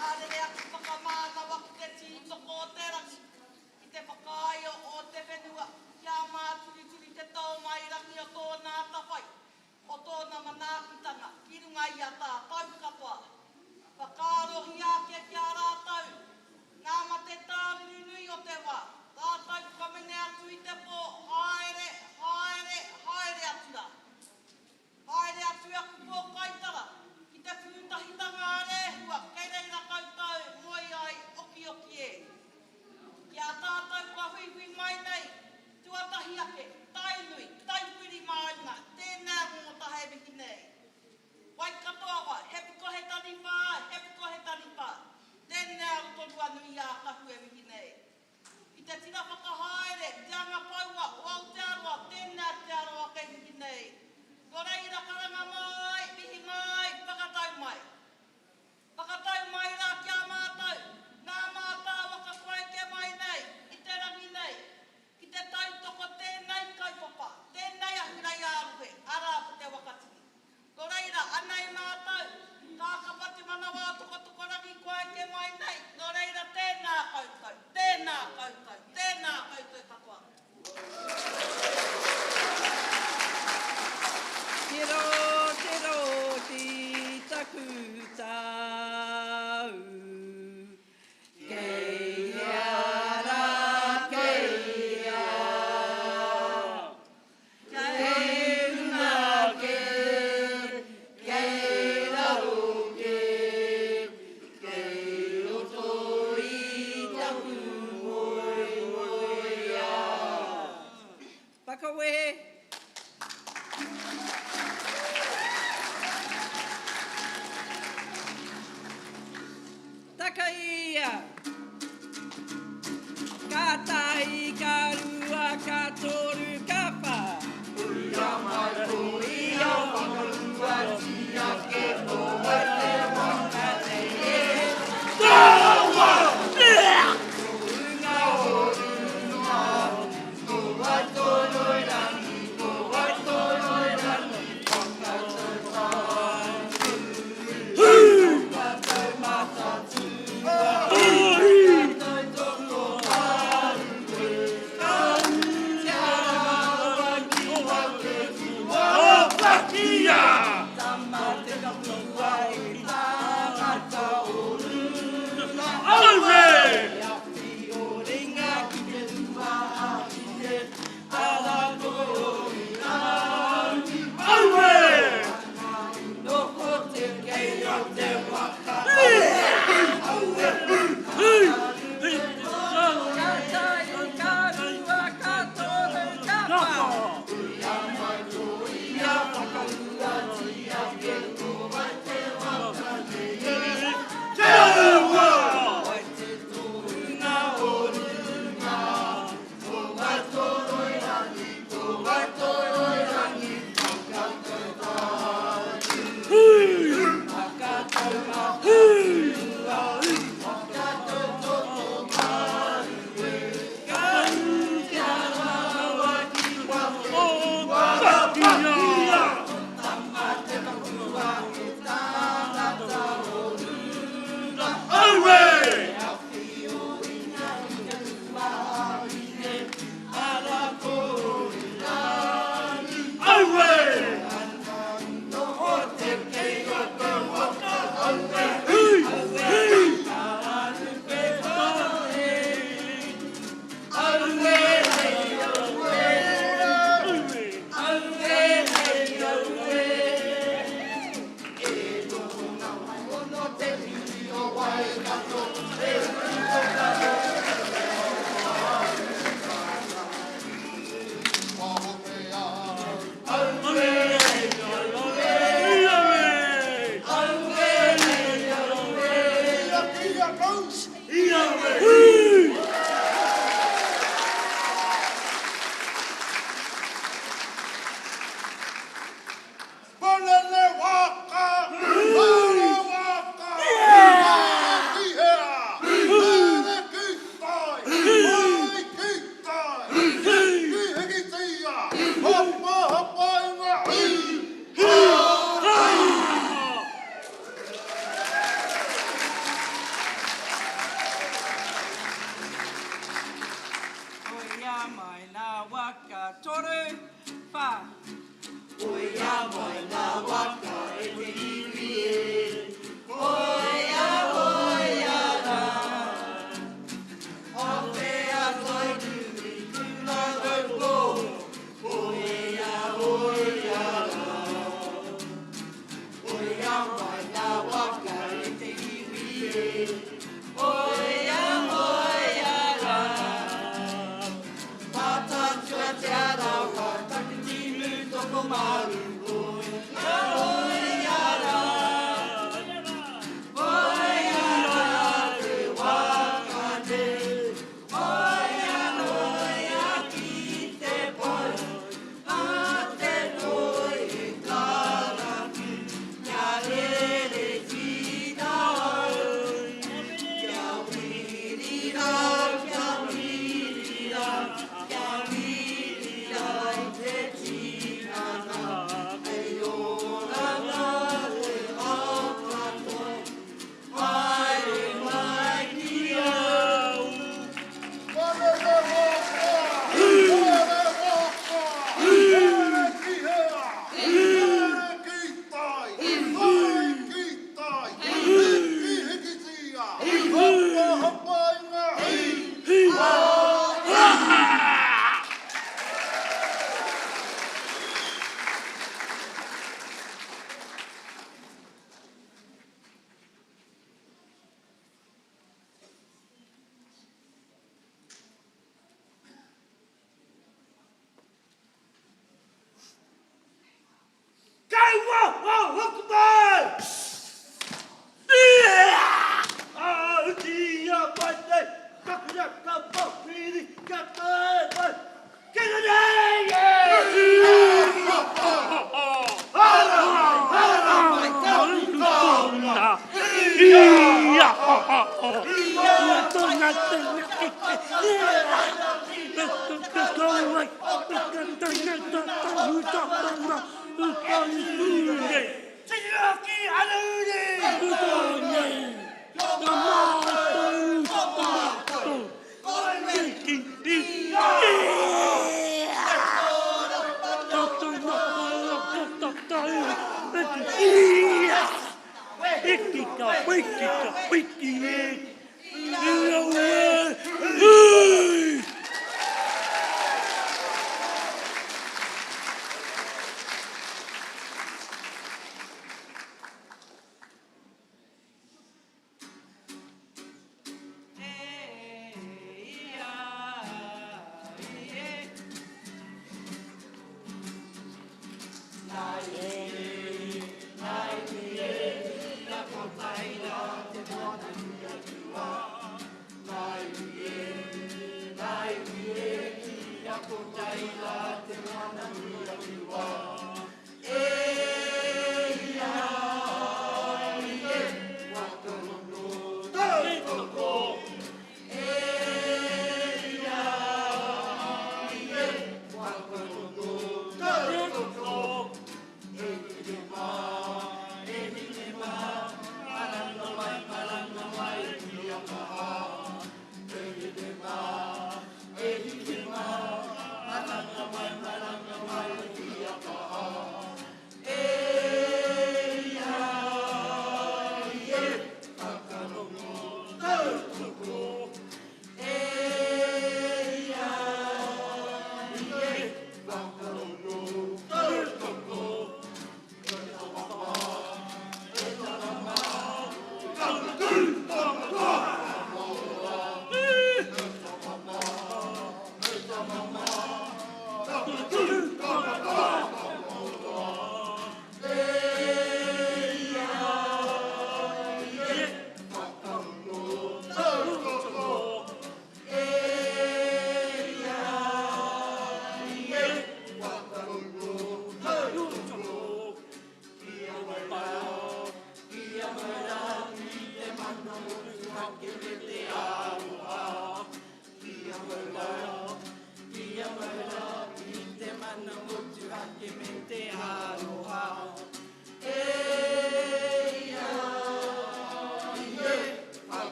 I: Ārea ki whakamānawa ki te tītoko o te rangi, ki te whakaaio o te whenua, kia māturituri te tau mai rangi o tōna tawhai, o tōna manaakitanga, ki runga i a tā tau katoa. Whakaarohi ake kia rātau, ngā mate tāruru nui o te wā, rātau kamene atu i te pō, haere, haere, haere atu rā. Haere atu aku pō kaitara, ki te pūtahitanga a rēhua, kei reira koutou, moi ai, oki oki e. Kia tātou ka hui mai nei, tuatahi ake, tainui, taipiri māunga, tēnā ngota he mihi nei. Wai katoa wa, he piko he tani pā, he piko he tani pā. Tēnā utonu anu i a kahu e mihi nei. I te tira whakahaere, te anga paua, o Aotearoa, tēnā te aroa kei mihi nei. Ko reira karanga mai, mihi mai, whakatau mai. Whakatau mai rā kia mātau, nā mātau waka koe ke mai nei, i te rangi nei. Ki te tautoko tēnei kaupapa, tēnei ahurai āruhe, arā po te wakatini. Ko reira, anei mātau, kā kapati manawa toko rangi koe ke mai nei. Ko reira, tēnā koutou, tēnā koutou, tēnā koutou katoa.
G: Te roti taku tau. Kei ara, kei a. Kei una ke, kei raro ke. Kei roto i taku moi moi a. Whakawehe.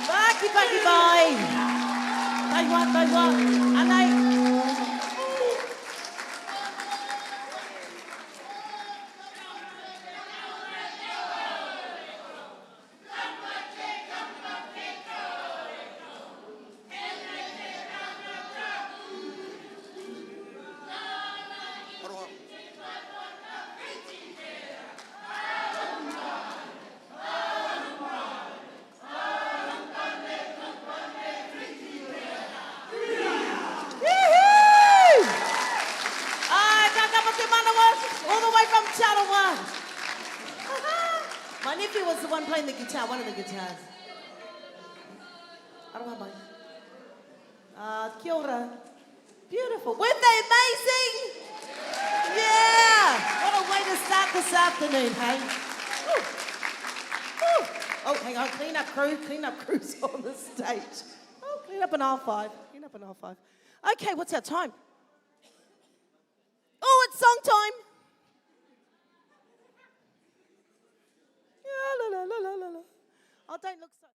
A: Baki baki bai. Taiwan. Anai. My nephew was the one playing the guitar, one of the guitars. Aroha mai. Kia ora. Beautiful. Weren't they amazing? Yeah! What a way to start this afternoon, hey? Woo. Woo. Oh, hang on. Clean up crew's on the stage. Oh, clean up an aisle 5. Clean up an aisle 5. Okay, what's our time? Oh, it's song time. Yeah, la, la, la, la, la. Oh, don't look so...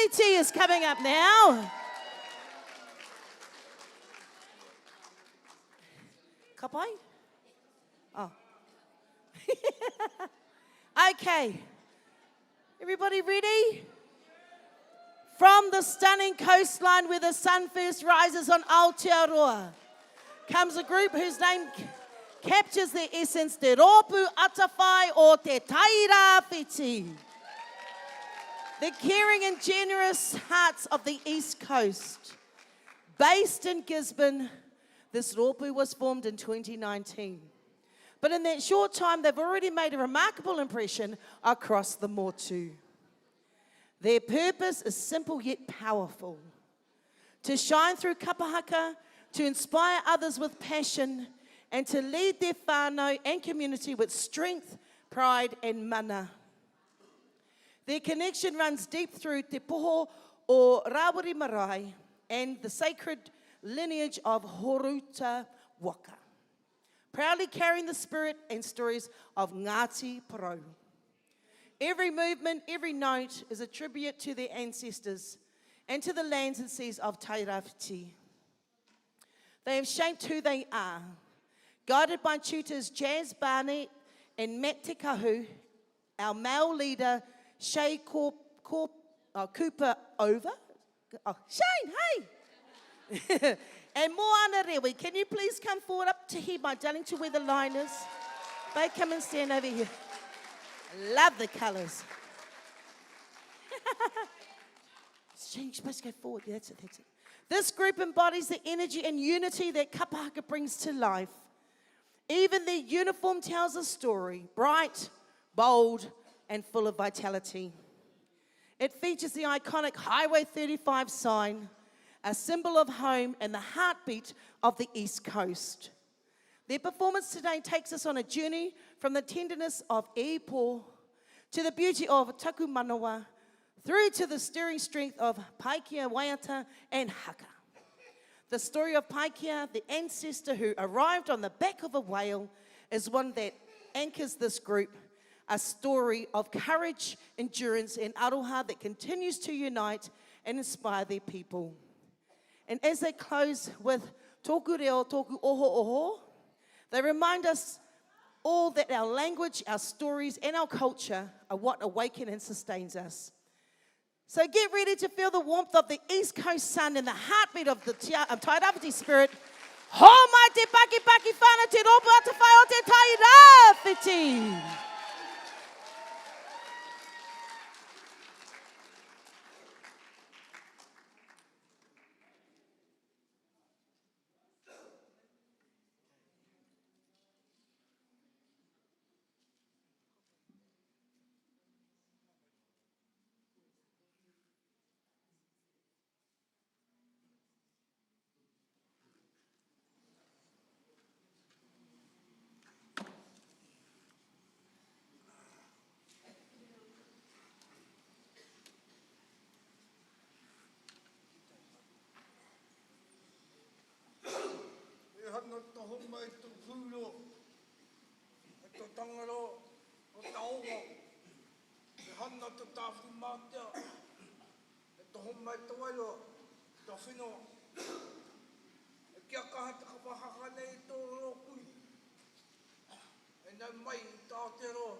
A: Whiti is coming up now. Kapai? Oh. Okay. Everybody ready? From the stunning coastline where the sun first rises on Aotearoa comes a group whose name captures the essence, Te Rōpū Atawhai o Te Tairawhiti. The caring and generous hearts of the East Coast. Based in Gisborne, this Rōpū was formed in 2019. But in that short time, they've already made a remarkable impression across the Motu. Their purpose is simple yet powerful. To shine through kapahaka, to inspire others with passion, and to lead their whānau and community with strength, pride, and mana. Their connection runs deep through Te Poho o Rawiri Marae and the sacred lineage of Horuta Waka, proudly carrying the spirit and stories of Ngāti Porou. Every movement, every note is a tribute to their ancestors and to the lands and seas of Tairawhiti. They have shaped who they are. Guided by tutors Jazz Barnett and Matt Te Kahu, our male leader, Shay Cooper Over. Oh, Shane, hey! And Moana Rewi, can you please come forward up to here, my darling, to where the line is? They come and stand over here. Love the colours. Shane, you're supposed to go forward. Yeah, that's it, that's it. This group embodies the energy and unity that kapahaka brings to life. Even their uniform tells a story, bright, bold, and full of vitality. It features the iconic Highway 35 sign, a symbol of home and the heartbeat of the East Coast. Their performance today takes us on a journey from the tenderness of Epo to the beauty of Taku Manawa, through to the stirring strength of Paikea Waiata and Haka. The story of Paikea, the ancestor who arrived on the back of a whale, is one that anchors this group, a story of courage, endurance, and aroha that continues to unite and inspire their people. And as they close with Tōku Reo, Tōku Oho Oho, they remind us all that our language, our stories, and our culture are what awakens and sustains us. So get ready to feel the warmth of the East Coast sun and the heartbeat of the Tairawhiti spirit. Ho mai te paki paki whana te rōpū atawhai o te Tairawhiti.
D: Hana taho mai tu pūro, to tangaro, o taonga. E hana te tāwhi mātea, e taho mai te wairo, ta whino. E kia kaha te kapahaka nei tō rōpui. E nau mai i tā te roa.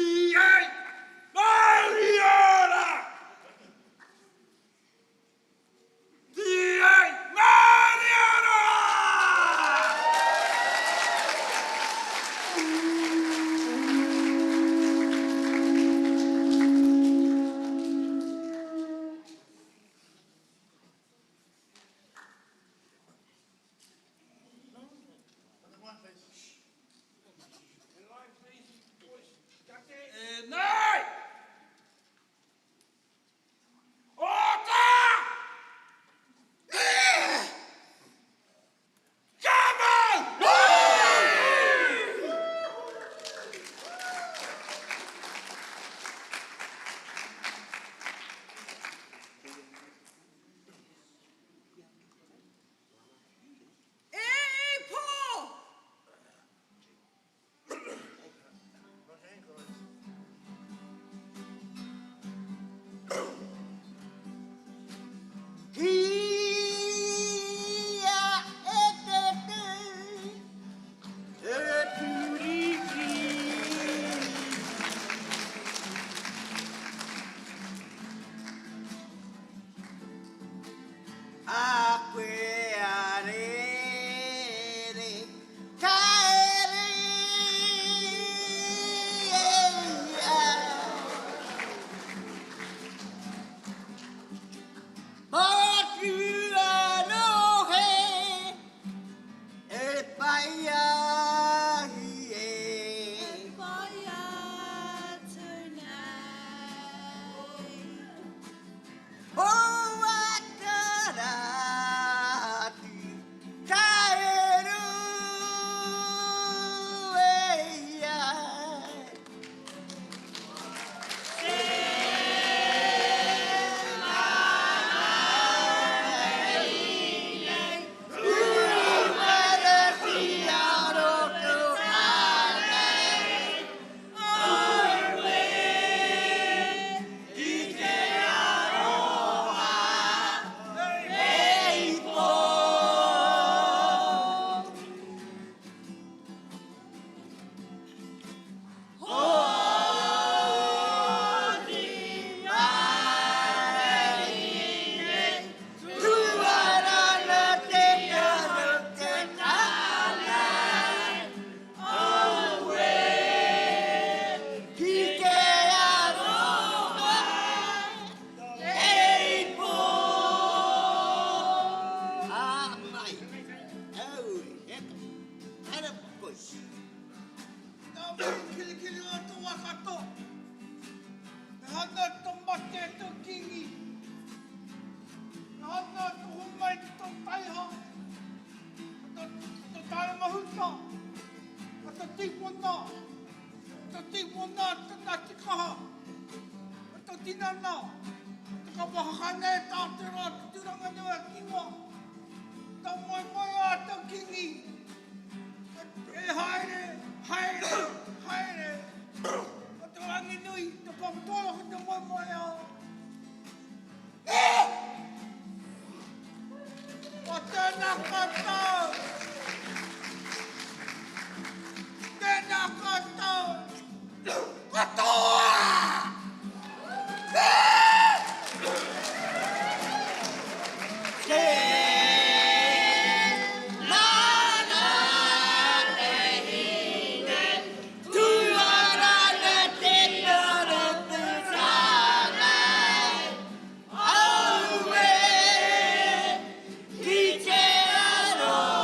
D: Yeah!
I: Ana tomate to kingi. Ana to humai to taiha. To tai mahuta. To tipona. To tipona to natikaha. To tinana. To kapahane ta tira turanga nua kiwa. To moi moi a to kingi. E haere, haere, haere. O te rangi nui, te papatola ko te moi moi a. O tēnā koutou. Tēnā koutou. Katoa!
G: Oh,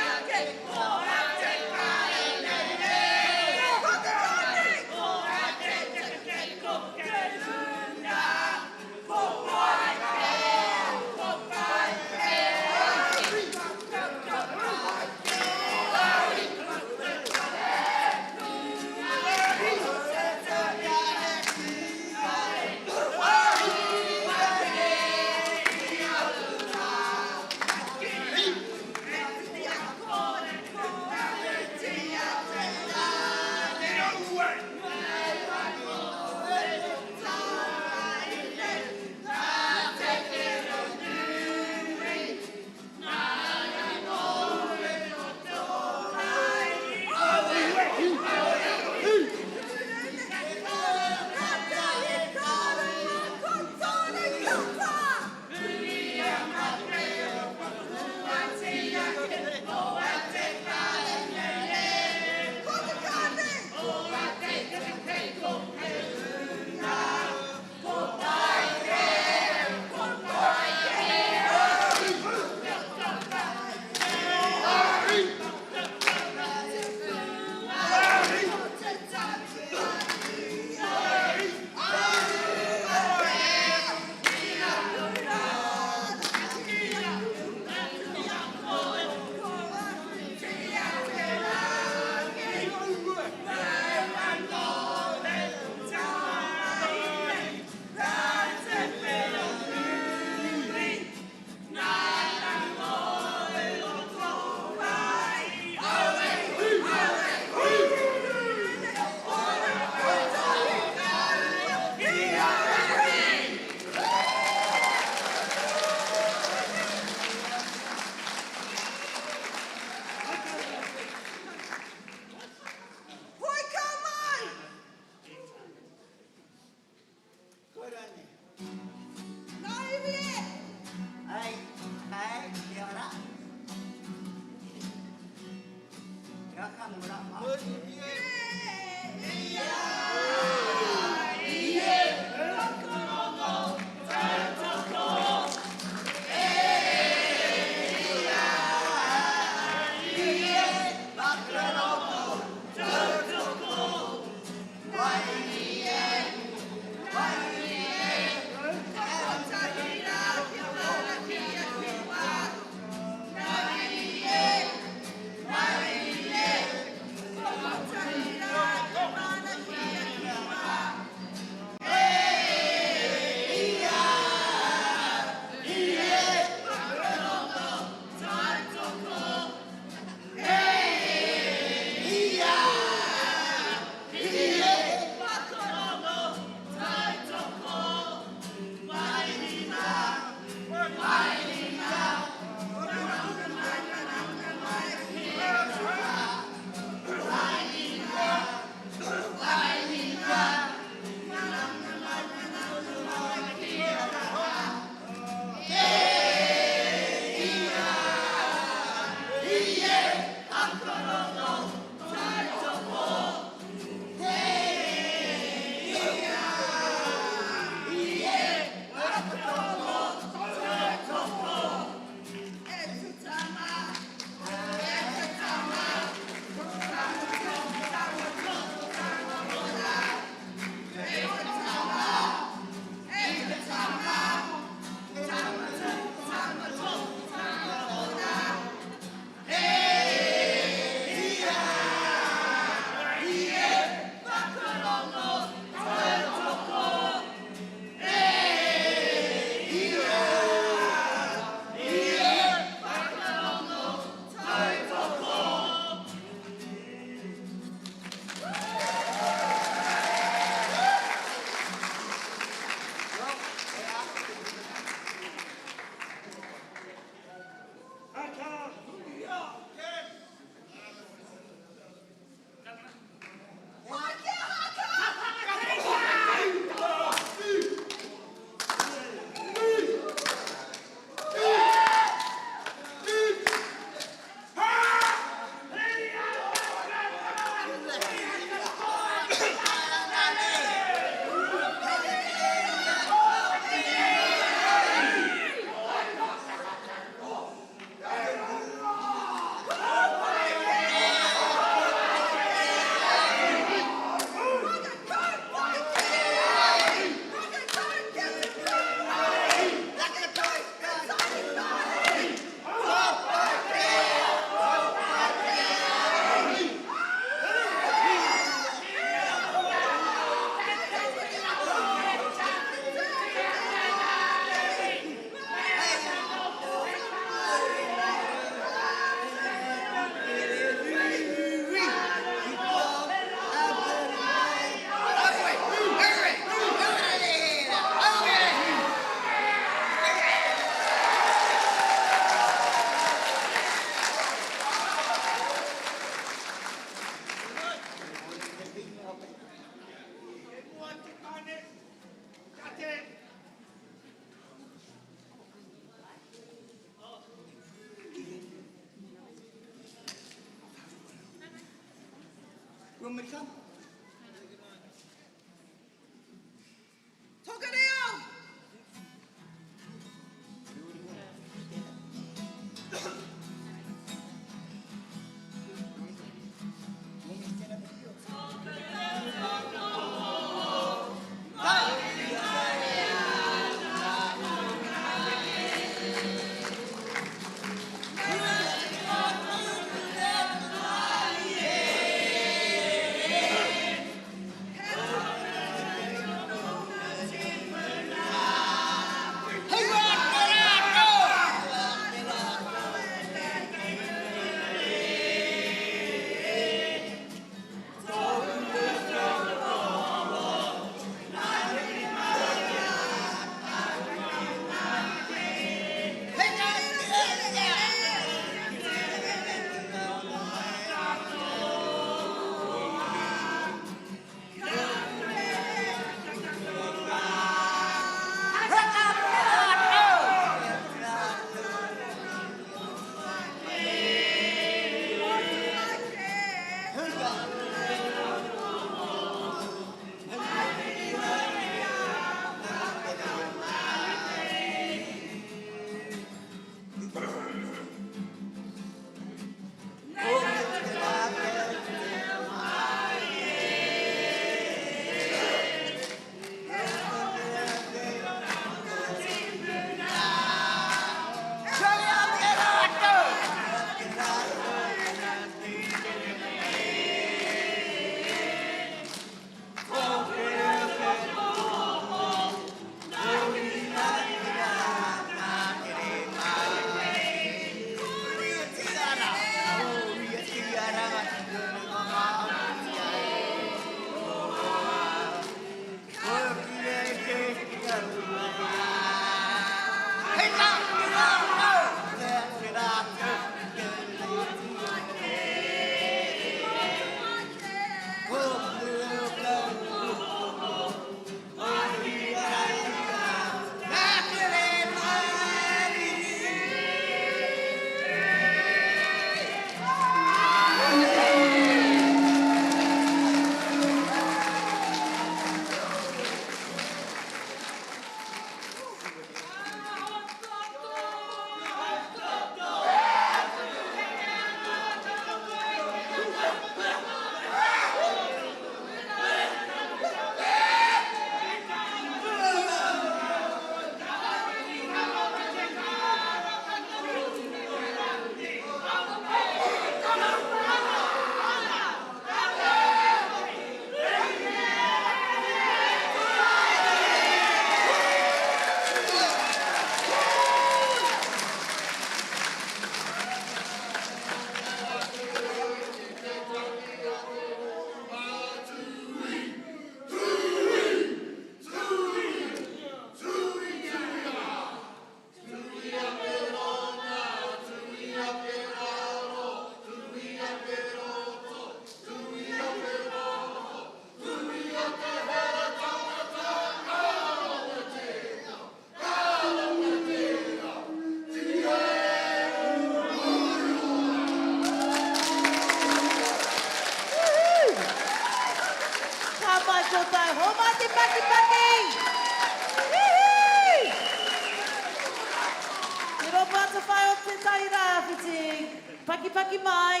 A: Paki paki mai.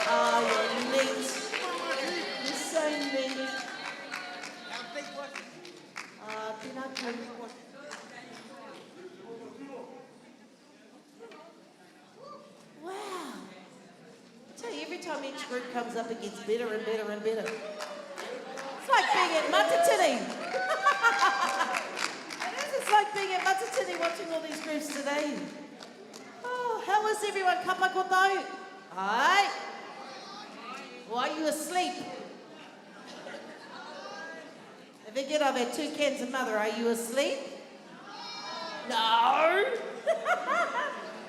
A: Oh, you're neat. You're so neat. Tēnā koutou. Wow. I tell you, every time each group comes up, it gets better and better and better. It's like being at Matatini. It is. It's like being at Matatini watching all these groups today. Oh, how was everyone? Kapa koutou? Aye. Or are you asleep? If you get I've had 2 cans of mother, are you asleep? No.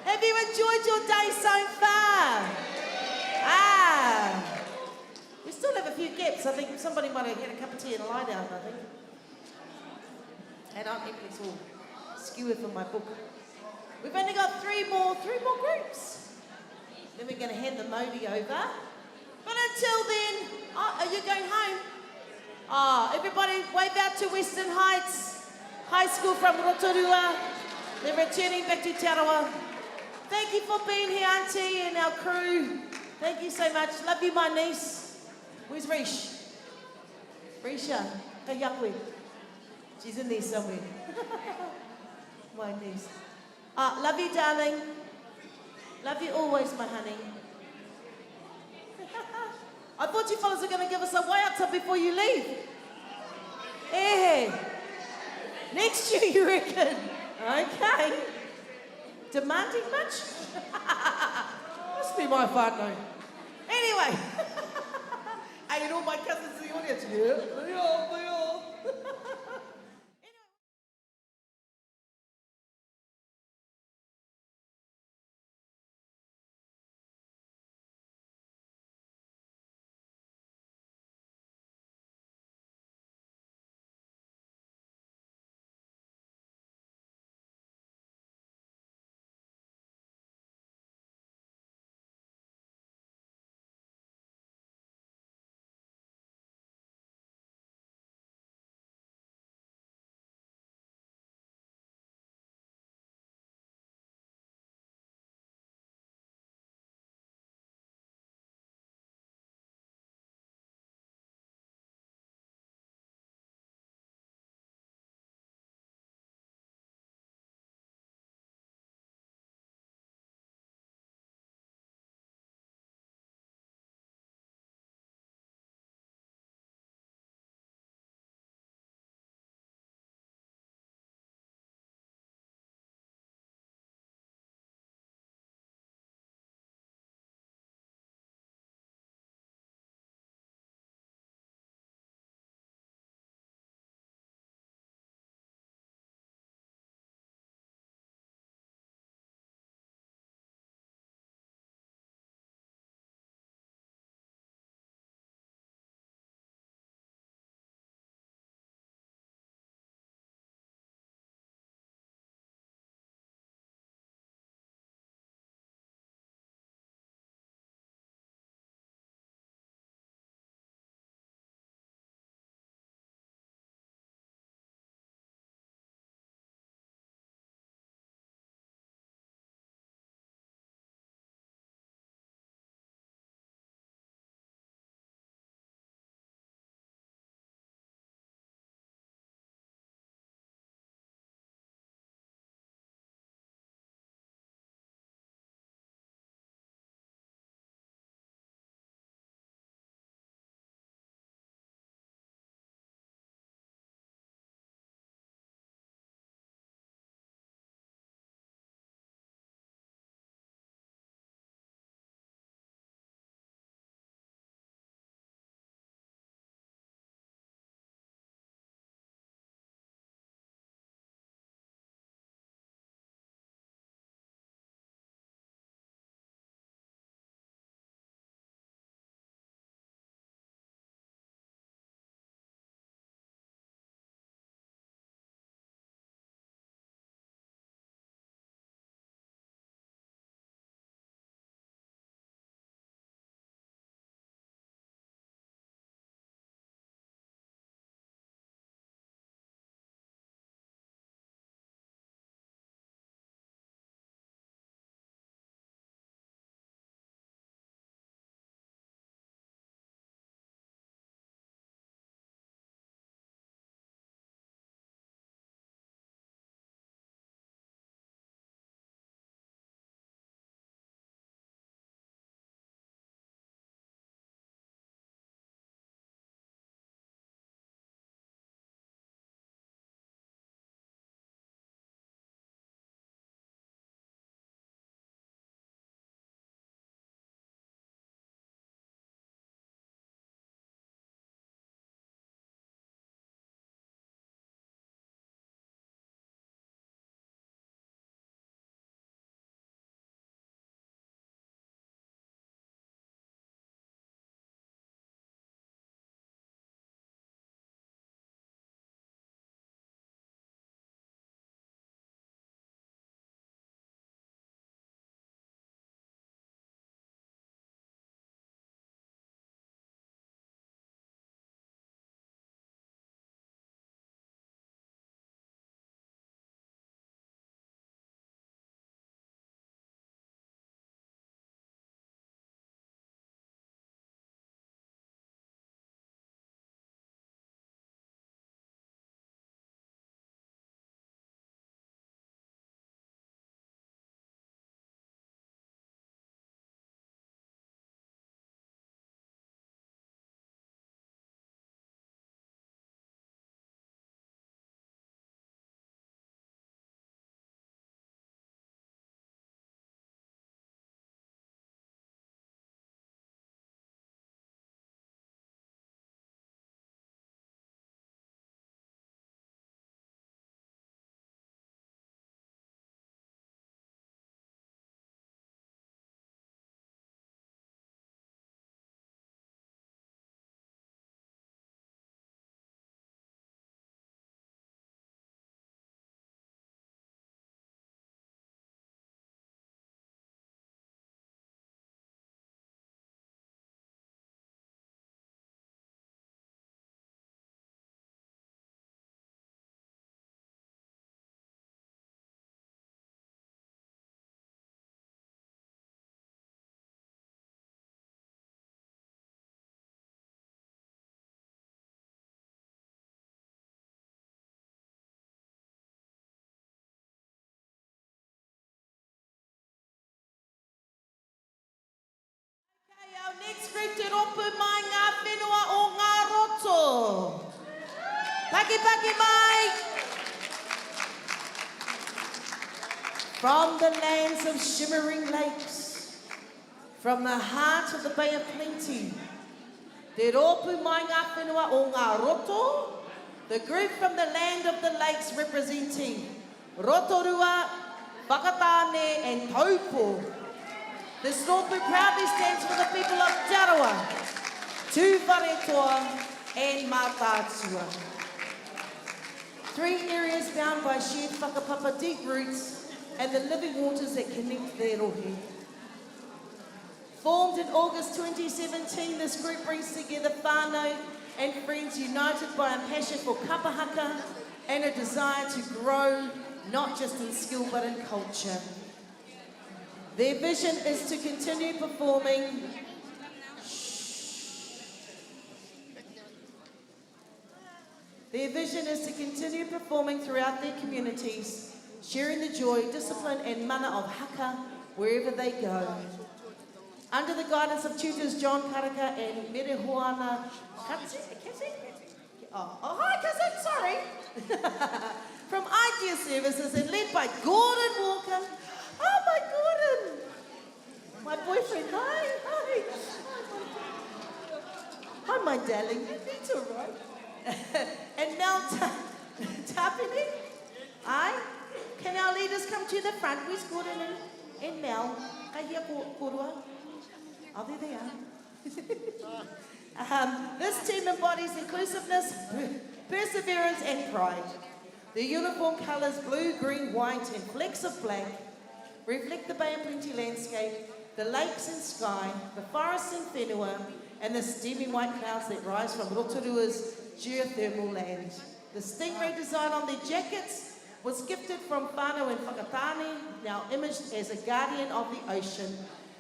A: Have you enjoyed your day so far? We still have a few gaps. I think somebody might have had a cup of tea and a lie down, I think. And I'm everything's all skewered from my book. We've only got three more groups. Then we're going to hand the Modi over. But until then, are you going home? Everybody wave out to Western Heights High School from Rotorua. They're returning back to Tarawa. Thank you for being here, Auntie, and our crew. Thank you so much. Love you, my niece. Where's Rish? Risha, Kayakwe. She's in there somewhere. My niece. Love you, darling. Love you always, my honey. I thought you fellas were going to give us a waiata before you leave. Hey, next year, you reckon? Okay. Demanding much? Must be my whānau. Anyway. Hey, and all my cousins in the audience. Yeah, they are. ropu mai ngā whenua o ngā roto. Paki paki mai. From the lands of shimmering lakes, from the heart of the Bay of Plenty, te ropu mai ngā whenua o ngā roto, the group from the land of the lakes representing Rotorua, Whakatāne and Taupo. This ropu proudly stands for the people of Tarawa, Tūwharetoa and Mātātua. 3 areas bound by shared whakapapa deep roots and the living waters that connect their rohe. Formed in August 2017, this group brings together whānau and friends united by a passion for kapahaka and a desire to grow, not just in skill but in culture. Their vision is to continue performing throughout their communities, sharing the joy, discipline and mana of haka wherever they go. Under the guidance of tutors John Karaka and Merehoana Katsi? Hi Kazi, sorry. From Idea Services and led by Gordon Walker. Oh my Gordon! My boyfriend, hi. Hi my darling, it's all right. And Mel Tapini. Aye. Can our leaders come to the front? Where's Gordon and Mel? Kahia Korua. Oh, there they are. This team embodies inclusiveness, perseverance and pride. The uniform colours blue, green, white and flecks of black reflect the Bay of Plenty landscape, the lakes and sky, the forests and whenua, and the steaming white clouds that rise from Rotorua's geothermal land. The stingray design on their jackets was gifted from whānau and Whakatāne, now imaged as a guardian of the ocean,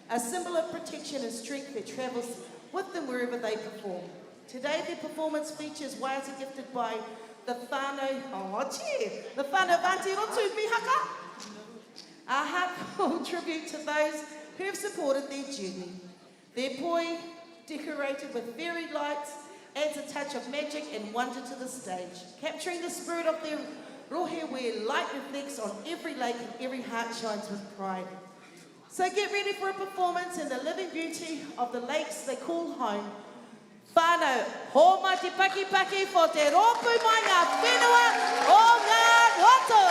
A: a symbol of protection and strength that travels with them wherever they perform. Today their performance features waiata gifted by the whānau, the whānau Vāti Rotu Mihaka. A heartfelt tribute to those who have supported their journey. Their poi, decorated with fairy lights, adds a touch of magic and wonder to the stage, capturing the spirit of their rohe where light reflects on every lake and every heart shines with pride. So get ready for a performance in the living beauty of the lakes they call home. Whānau, ho mati paki paki fo te rōpū mai ngā whenua o ngā roto.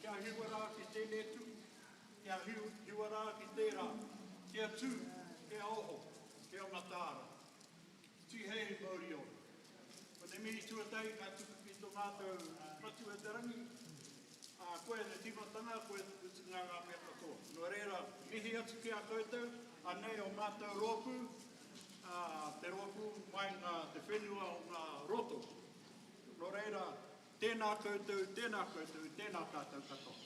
F: Kia hiwara ki tēnei tu, kia hiwara ki tērā, kia tū, kia oho, kia matāra. Tihei mauri o. O te mihi tuatai, ka tuku ki tō mātou patu e te rangi. Koe ne timatanga, koe te utinga ngā mea katoa. No reira, mihi atu ki a koutou, anei o mātou rōpū, te rōpū mai ngā te whenua o ngā roto. No reira, tēnā koutou, tēnā tātou katoa.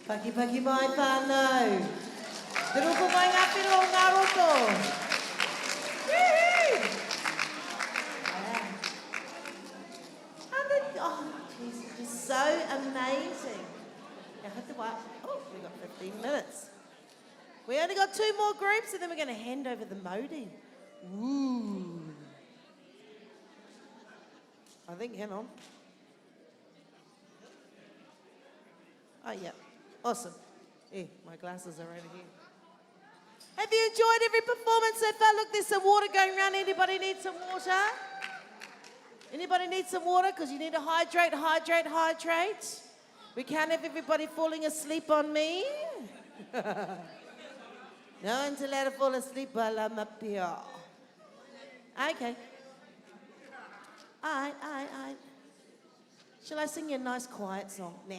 A: Paki paki mai whānau. Te roko mai ngā whiro o ngā roto. Woohoo! Oh, geez, it is so amazing. Now, hit the what? Oh, we got 15 minutes. We only got 2 more groups and then we're going to hand over the Modi. Ooh. I think, hang on. Oh, yeah. Awesome. Yeah, my glasses are over here. Have you enjoyed every performance so far? Look, there's some water going around. Anybody need some water? Anybody need some water? Because you need to hydrate, hydrate, hydrate. We can't have everybody falling asleep on me. No one's allowed to fall asleep while I'm up here. Okay. All right. Shall I sing you a nice quiet song? Nah.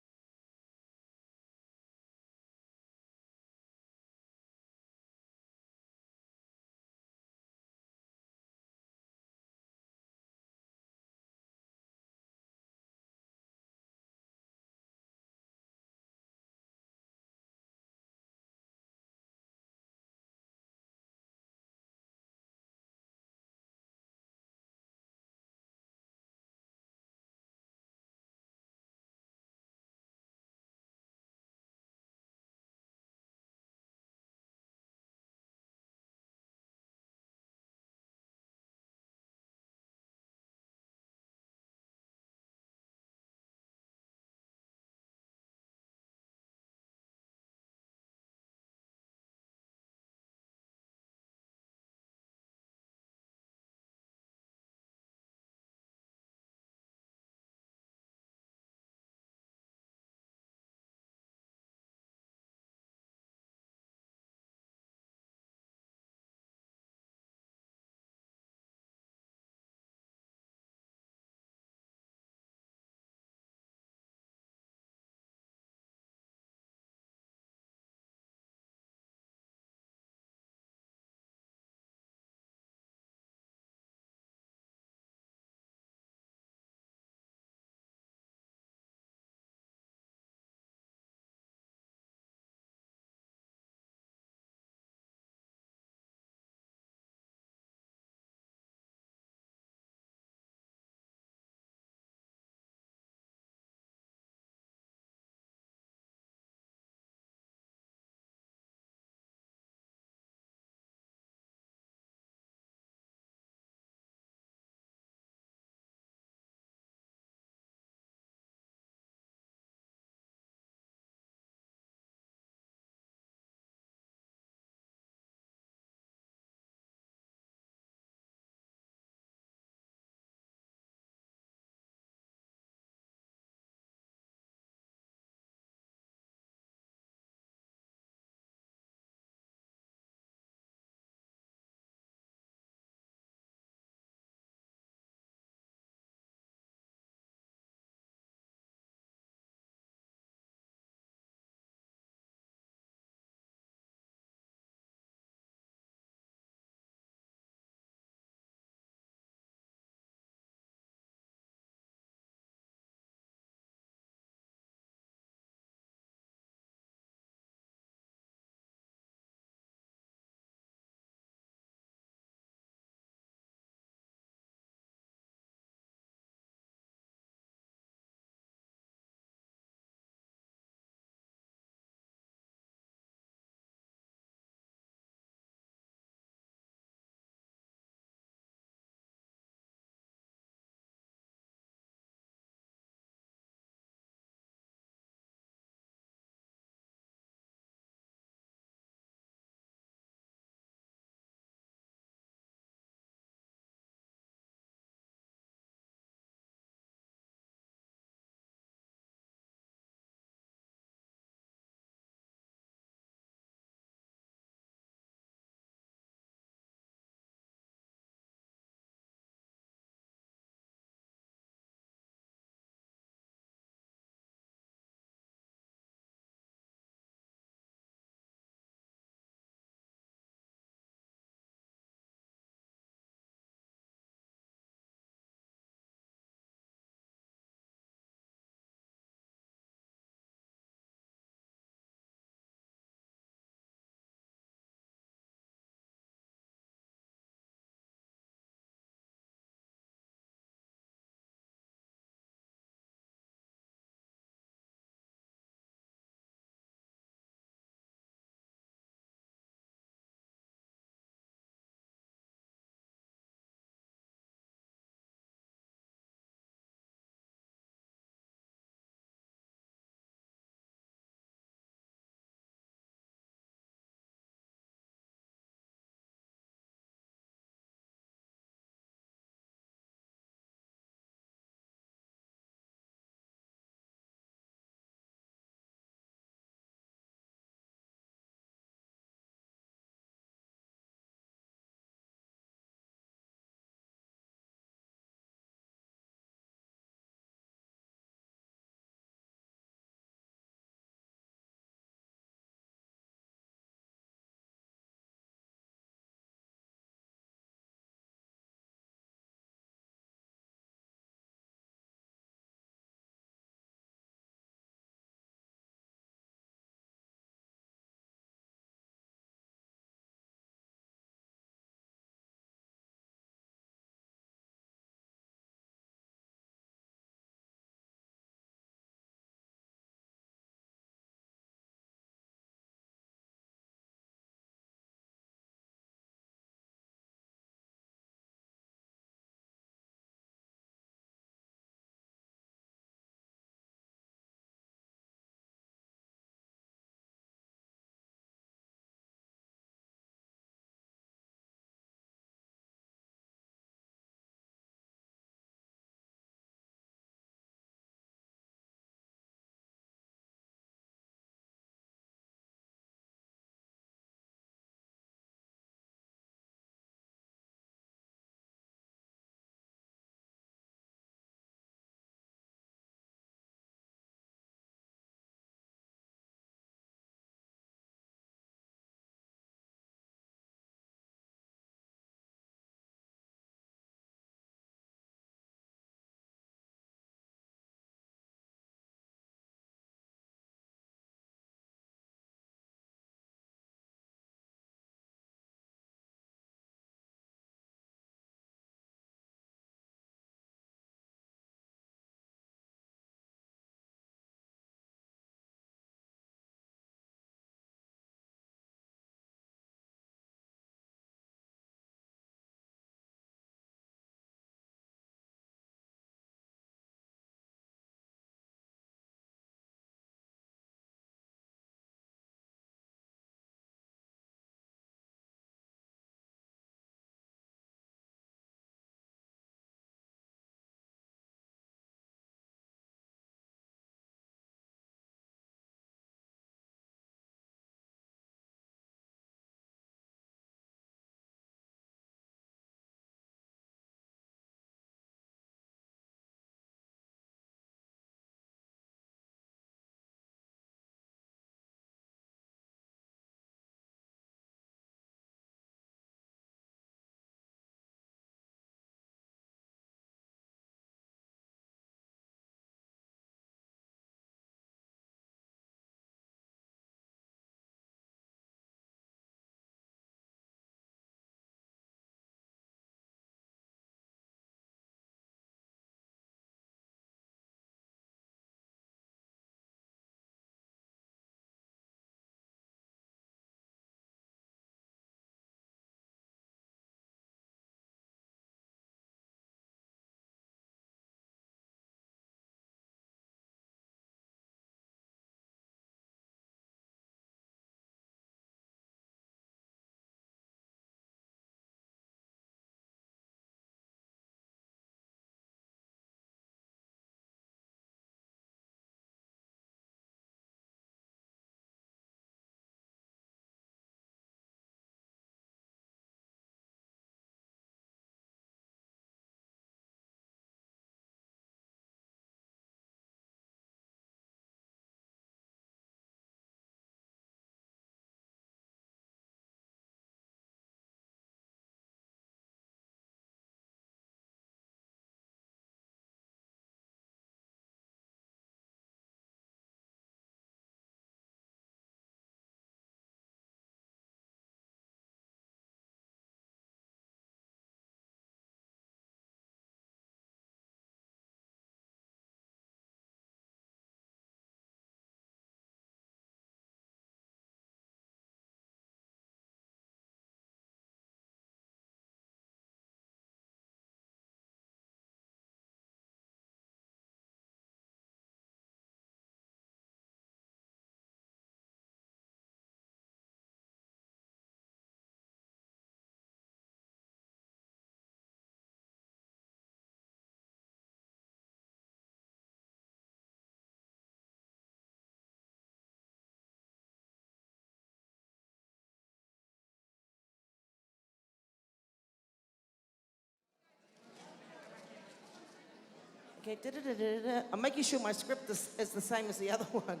A: Okay, da-da-da-da-da. I'm making sure my script is the same as the other one.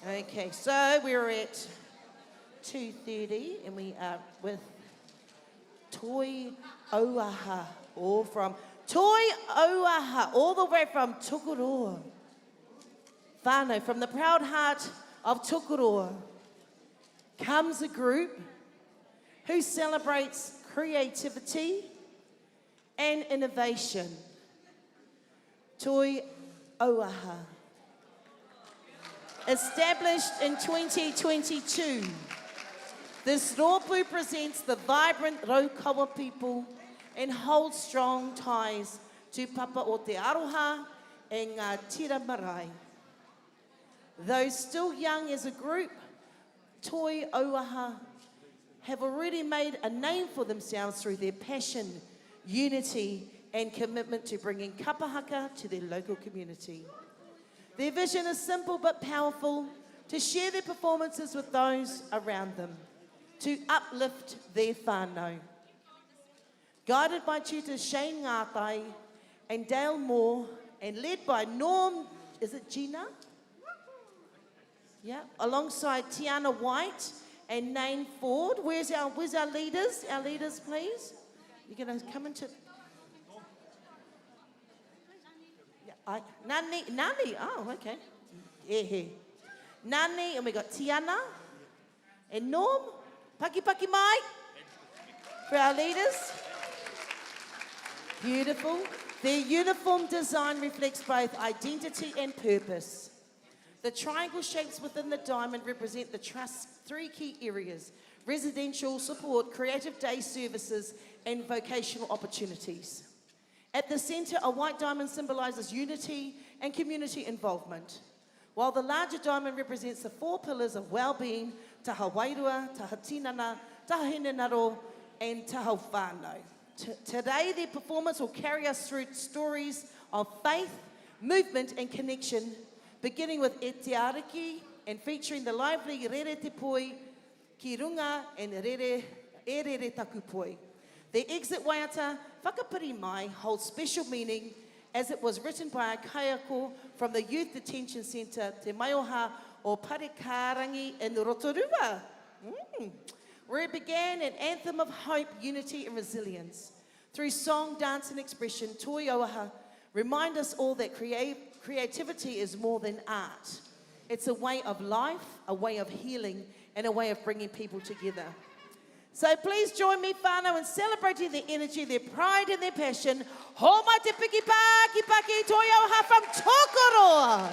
A: Okay, so we're at 2:30 and we are with Toi Oaha, all from Toi Oaha, all the way from Tukuroa. Whānau, from the proud heart of Tukuroa comes a group who celebrates creativity and innovation. Toi Oaha. Established in 2022, this rōpū presents the vibrant Raukawa people and holds strong ties to Papa o te Aroha and Ngā Tira Marae. Though still young as a group, Toi Oaha have already made a name for themselves through their passion, unity, and commitment to bringing kapahaka to their local community. Their vision is simple but powerful, to share their performances with those around them, to uplift their whānau. Guided by tutors Shane Ngātai and Dale Moore, and led by Norm, is it Gina? Yeah, alongside Tiana White and Nain Ford. Where's our leaders? Our leaders, please. You're going to come into... Yeah, Nani, oh, okay. Yeah. Nani, and we got Tiana and Norm. Paki mai for our leaders. Beautiful. Their uniform design reflects both identity and purpose. The triangle shapes within the diamond represent the Trust's three key areas: residential support, creative day services, and vocational opportunities. At the centre, a white diamond symbolises unity and community involvement, while the larger diamond represents the four pillars of well-being: taha wairua, taha tinana, taha hinenaro, and taha whānau. Today, their performance will carry us through stories of faith, movement, and connection, beginning with E Te Ariki and featuring the lively Rere Te Poi, Ki Runga, and Rere Taku Poi. The exit waiata, Whakapiri Mai, holds special meaning as it was written by a kaiako from the Youth Detention Centre Te Maioha o Parekarangi in Rotorua, where it began an anthem of hope, unity and resilience. Through song, dance and expression, Toi Oaha remind us all that creativity is more than art. It's a way of life, a way of healing, and a way of bringing people together. So please join me, whānau, in celebrating their energy, their pride and their passion. Hōmai te piki paki Toi Oaha from Tokoroa.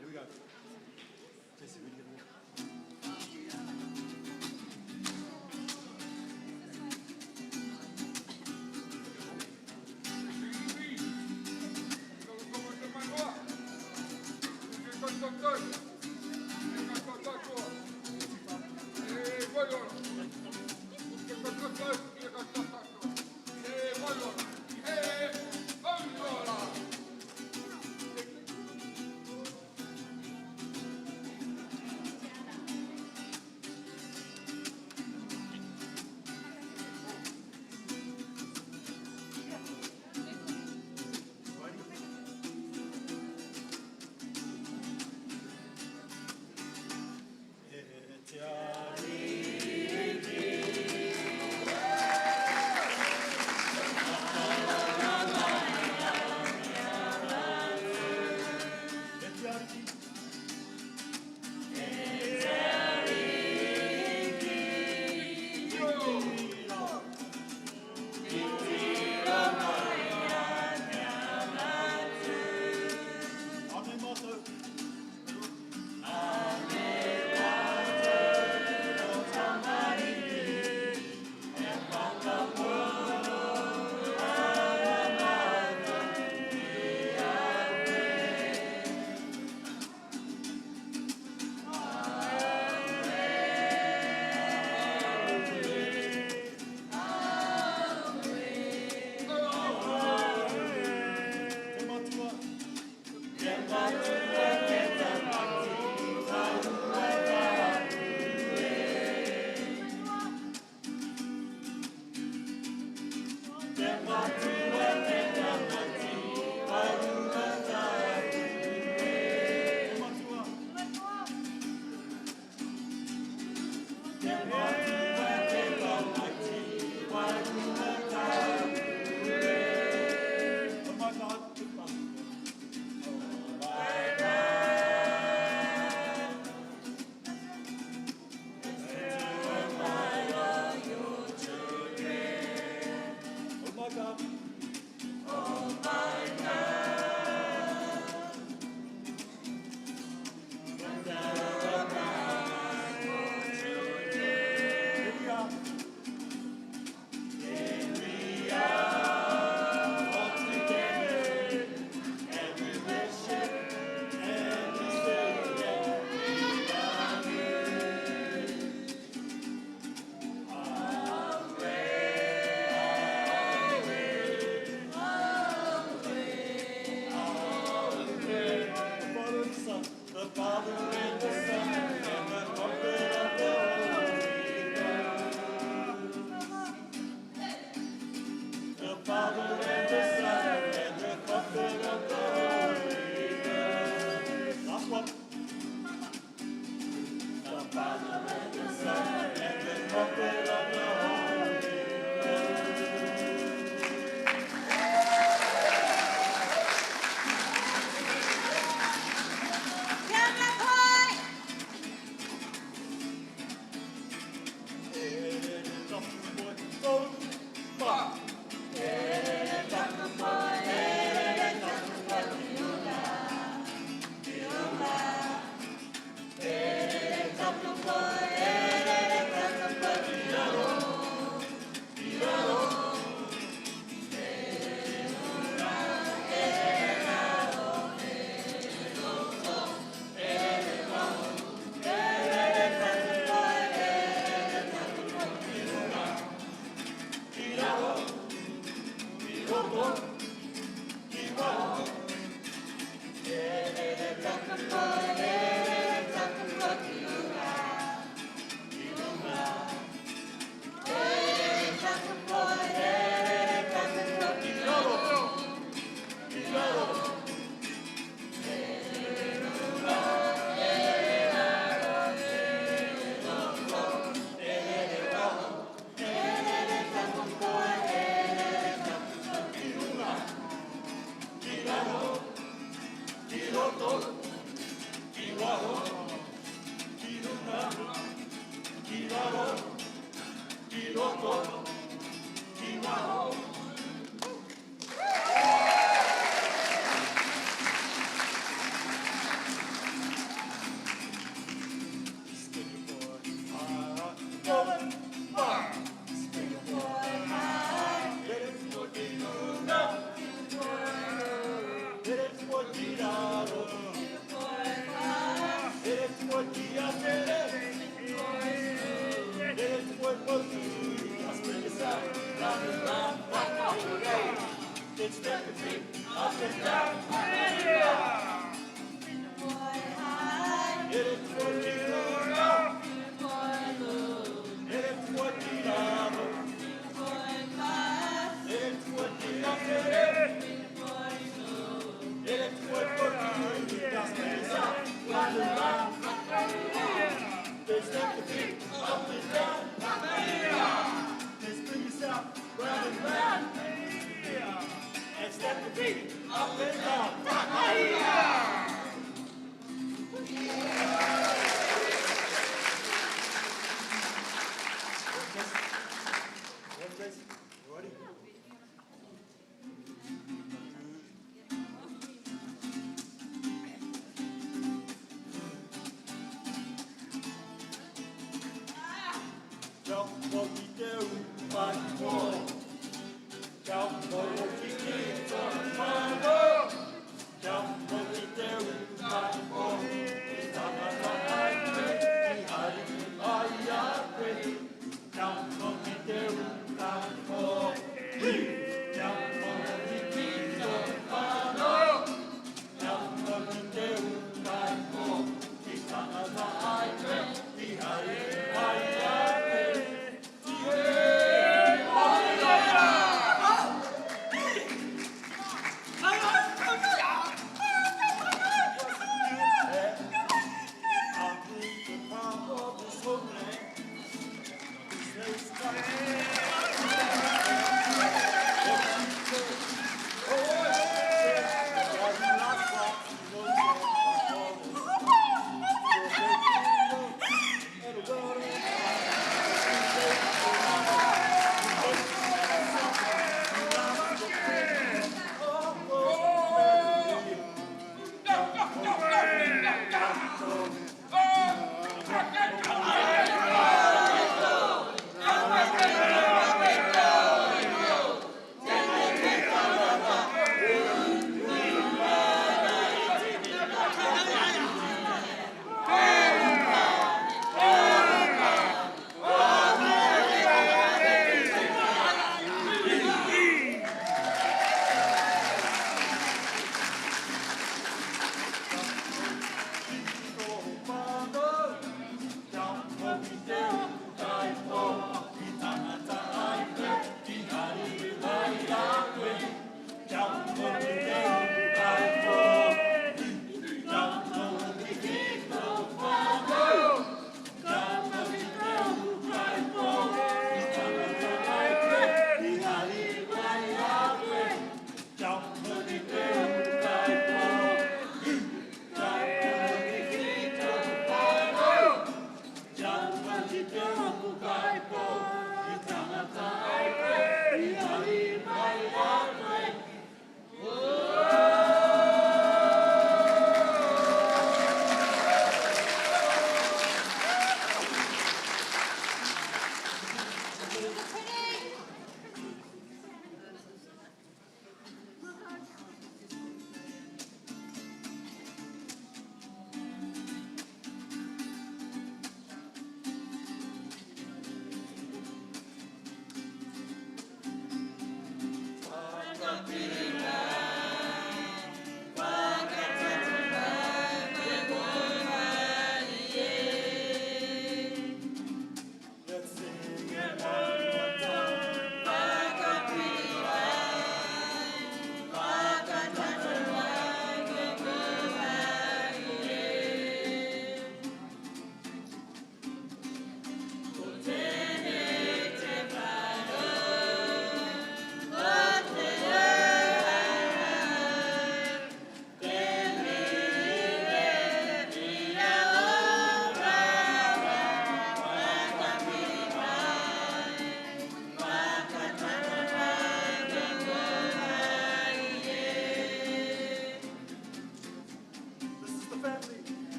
F: Here we go.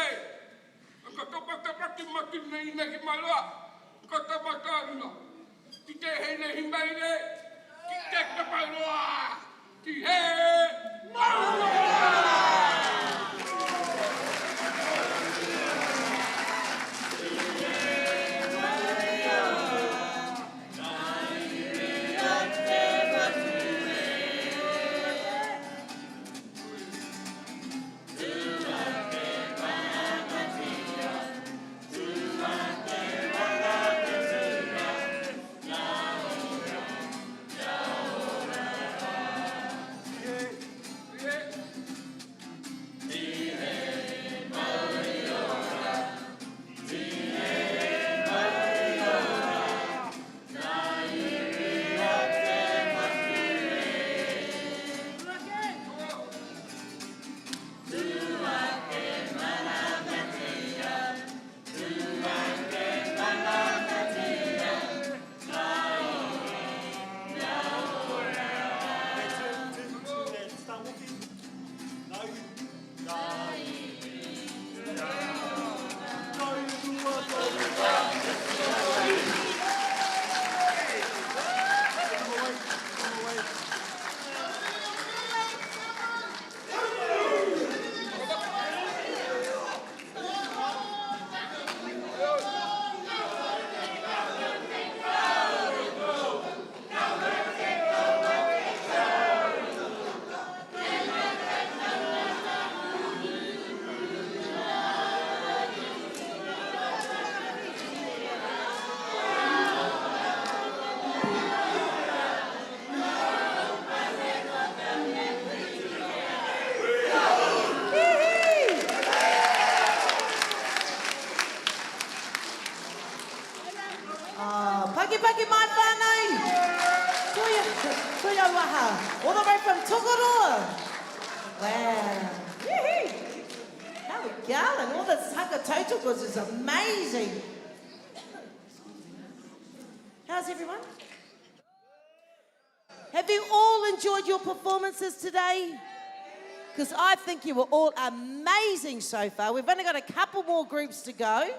F: nei. Ka tapaki maki nei nei ki malua. Ka tapakaruna. Ki te he nei himai nei. Ki te kaparoa. Ki he maua.
A: Paki mai whānau. Toia waha. All the way from Tokoroa. Wow. Yee-hee. How we going? All this hakatautukos is amazing. How's everyone? Have you all enjoyed your performances today? Because I think you were all amazing so far. We've only got a couple more groups to go.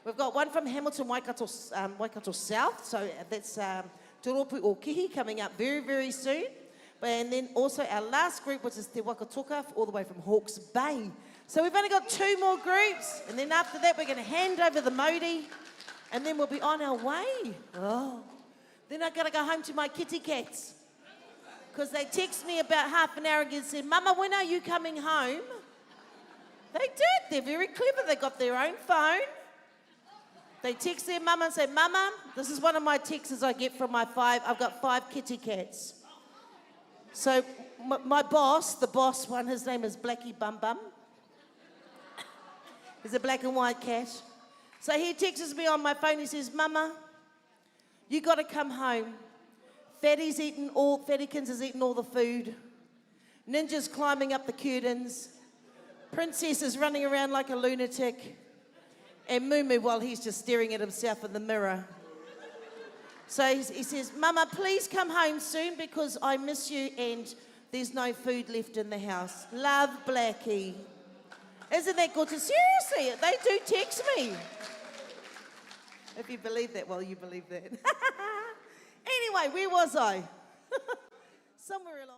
A: We've got one from Hamilton, Waikato South, so that's Te Ropu o Kihi coming up very, very soon. And then also our last group, which is Te Wakatoka, all the way from Hawke's Bay. So we've only got 2 more groups, and then after that we're going to hand over the Māori, and then we'll be on our way. Oh. Then I've got to go home to my kitty cats, because they text me about half an hour ago and said, Mama, when are you coming home? They did. They're very clever. They got their own phone. They text their mama and say, Mama, this is one of my texts I get from my 5. I've got 5 kitty cats. So my boss, the boss one, his name is Blackie Bum Bum. He's a black and white cat. So he texts me on my phone. He says, Mama, you got to come home. Fattykins has eaten all the food. Ninja's climbing up the curtains. Princess is running around like a lunatic. And Mumu, while he's just staring at himself in the mirror. So he says, Mama, please come home soon because I miss you and there's no food left in the house. Love, Blackie. Isn't that good? Seriously, they do text me. If you believe that, well, you believe that. Anyway, where was I? Somewhere along.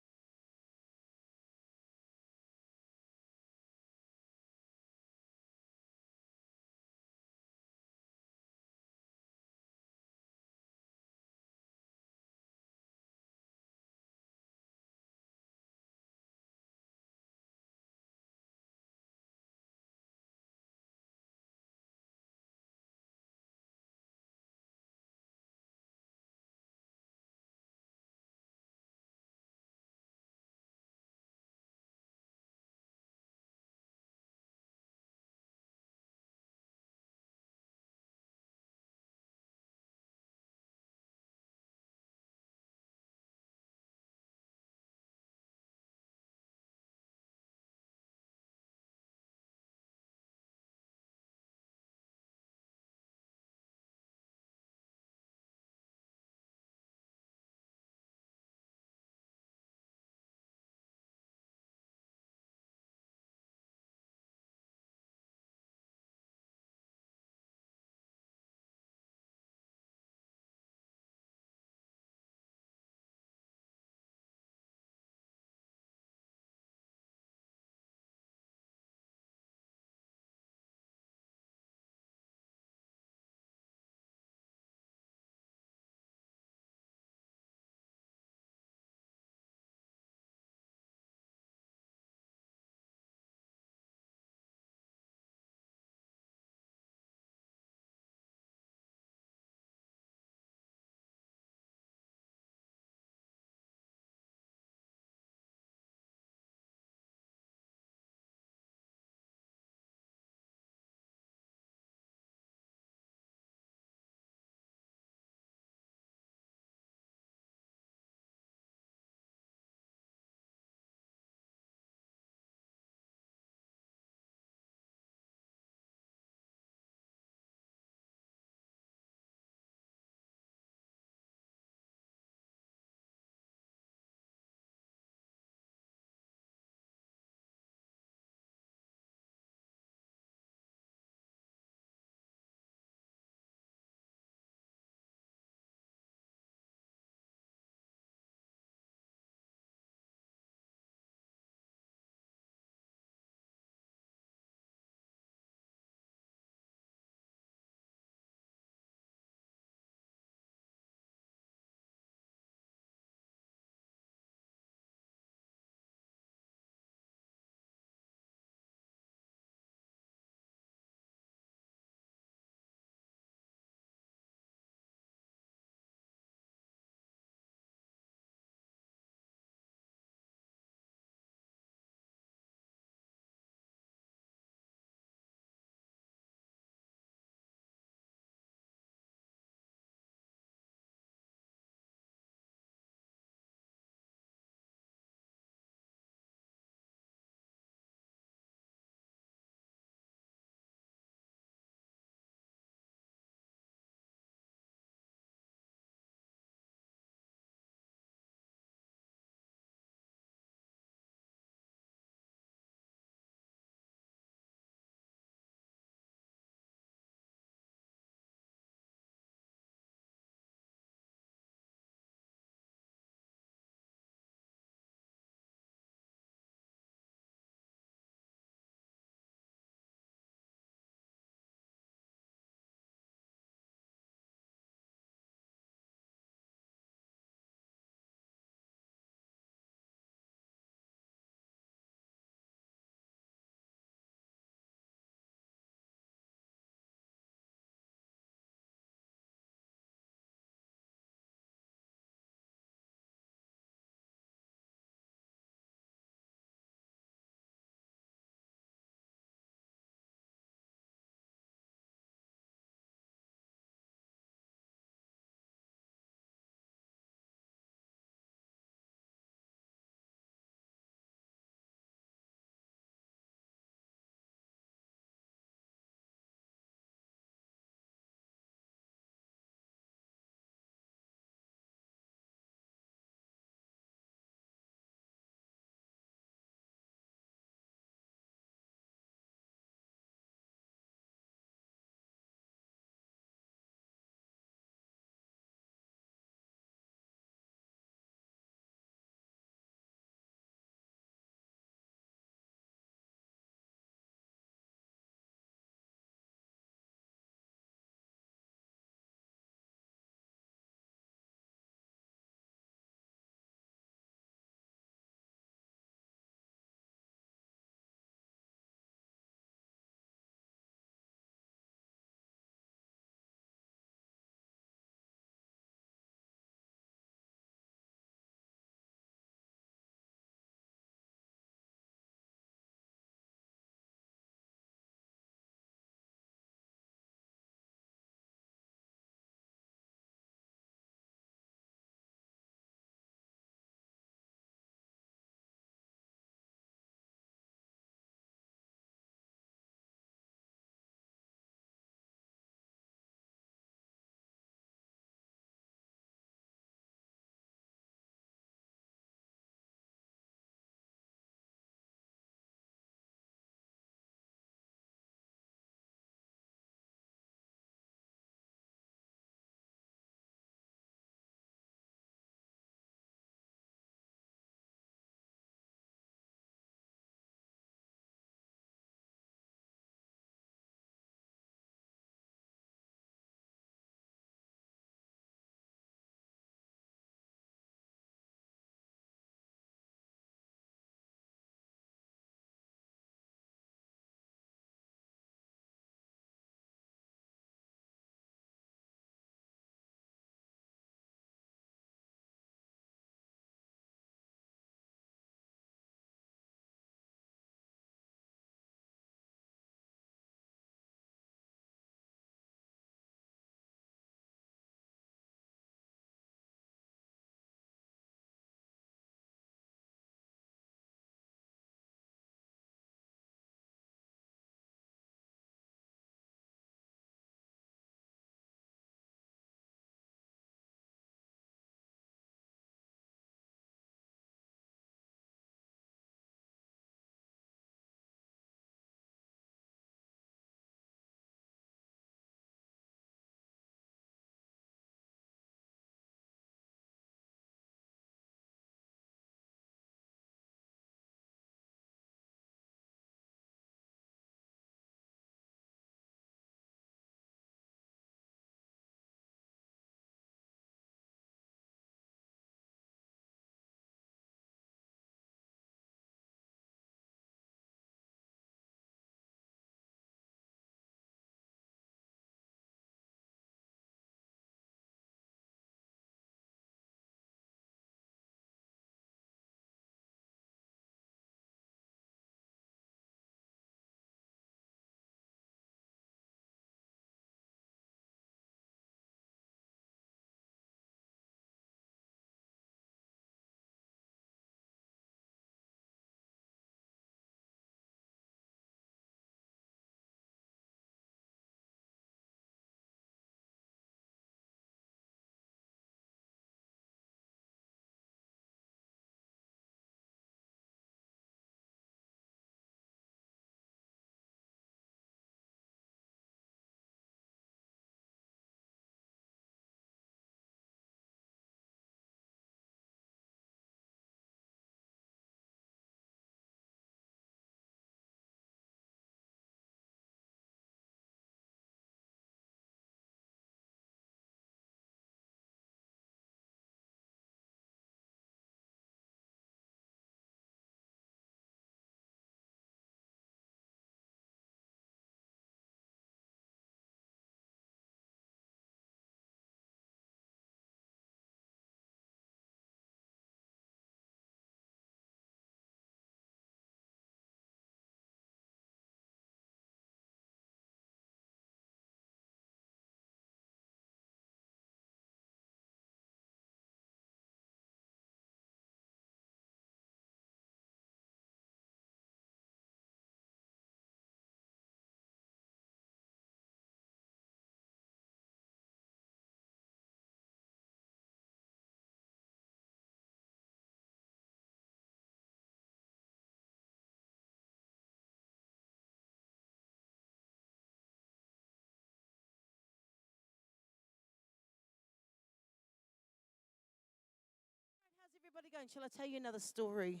A: going, shall I tell you another story?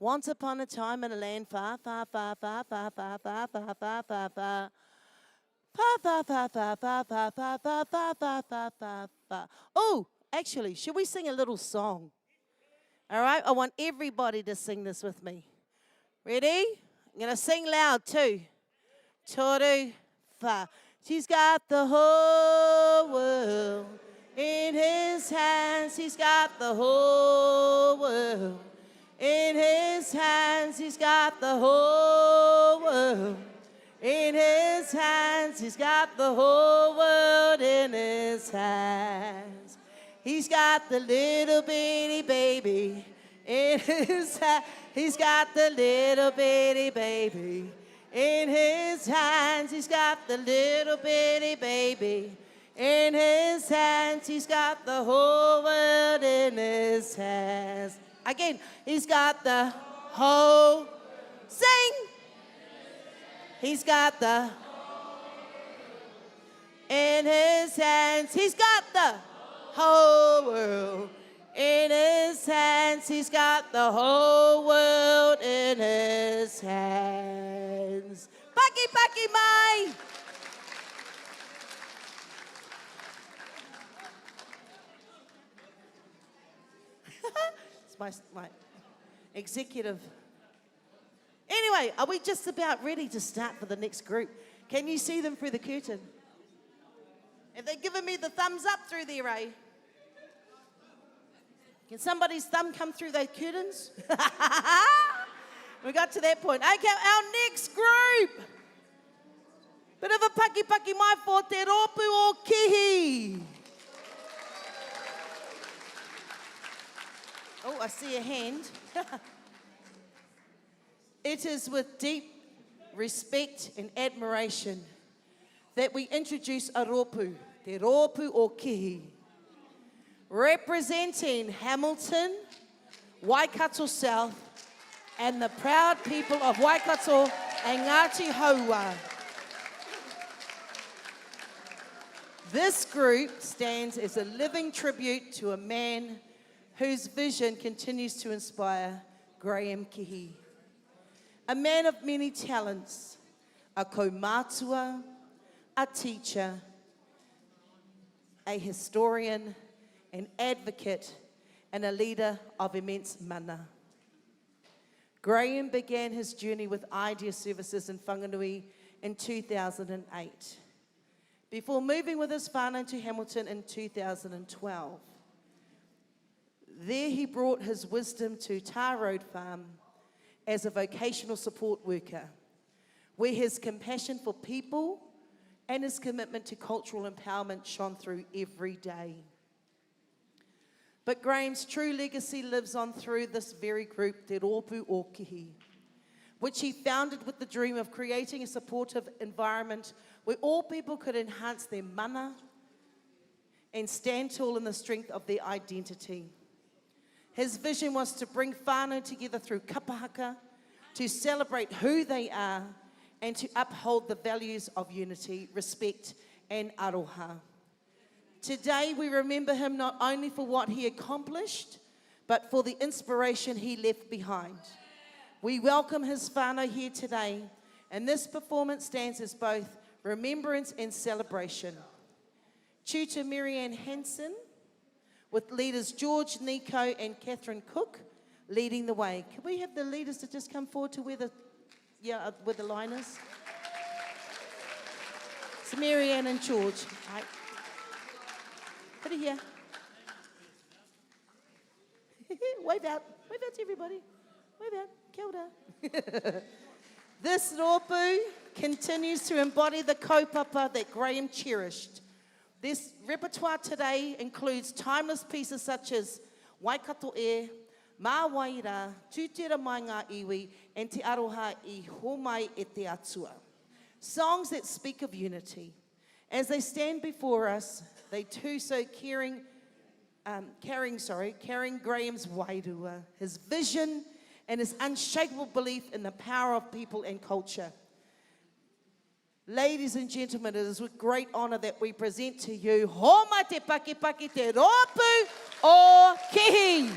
A: Once upon a time in a land far, far, far, far, far, far, far, far, far, far, far. Far, far, far, far, far, far, far, far, far, far, far, far, far. Oh, actually, should we sing a little song? All right, I want everybody to sing this with me. Ready? I'm going to sing loud too. Toru fa. She's got the whole world in his hands. He's got the whole world in his hands. He's got the whole world in his hands. He's got the whole world in his hands. He's got the little bitty baby in his hands. He's got the little bitty baby in his hands. He's got the little bitty baby in his hands. He's got the whole world in his hands. Again, he's got the whole, sing. He's got the in his hands. He's got the whole world in his hands. He's got the whole world in his hands. Paki paki mai. It's my executive. Anyway, are we just about ready to start for the next group? Can you see them through the curtain? Have they given me the thumbs up through there, eh? Can somebody's thumb come through those curtains? We got to that point. Okay, our next group. Bit of a paki paki mai for te ropu o kihi. Oh, I see a hand. It is with deep respect and admiration that we introduce a ropu, te ropu o kihi. Representing Hamilton, Waikato South, and the proud people of Waikato and Ngāti Hauā. This group stands as a living tribute to a man whose vision continues to inspire Graham Kihi. A man of many talents, a kaumātua, a teacher, a historian, an advocate, and a leader of immense mana. Graham began his journey with Idea Services in Whanganui in 2008, before moving with his whānau to Hamilton in 2012. There he brought his wisdom to Tar Road Farm as a vocational support worker, where his compassion for people and his commitment to cultural empowerment shone through every day. But Graham's true legacy lives on through this very group, Te Rōpū o Kihi, which he founded with the dream of creating a supportive environment where all people could enhance their mana and stand tall in the strength of their identity. His vision was to bring whānau together through kapahaka, to celebrate who they are, and to uphold the values of unity, respect, and aroha. Today, we remember him not only for what he accomplished, but for the inspiration he left behind. We welcome his whānau here today, and this performance stands as both remembrance and celebration. Tutor Marianne Hansen, with leaders George, Nico, and Catherine Cook leading the way. Can we have the leaders to just come forward to where the liners? It's Marianne and George. Right. Put it here. Wave out to everybody. Wave out, kia ora. This rōpū continues to embody the kaupapa that Graham cherished. This repertoire today includes timeless pieces such as Waikato E, Mā Waira, Tūtera Mai Ngā Iwi, and Te Aroha I Homai e Te Atua. Songs that speak of unity. As they stand before us, they too so carrying Graham's wairua, his vision, and his unshakable belief in the power of people and culture. Ladies and gentlemen, it is with great honour that we present to you Hōmai te paki paki te rōpū o Kihi.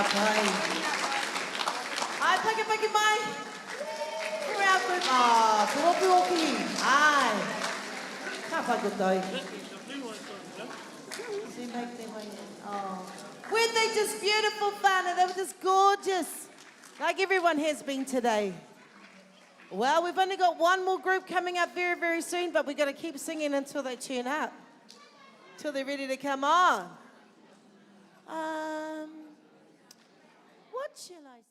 A: pai. Ai, paki mai. Crowd group. Ah, tōku oki. Ai. Ka whakotai. See, make them way in. Oh. Weren't they just beautiful fun? And they were just gorgeous. Like everyone has been today. Well, we've only got one more group coming up very, very soon, but we've got to keep singing until they tune up. Till they're ready to come on. What shall I say?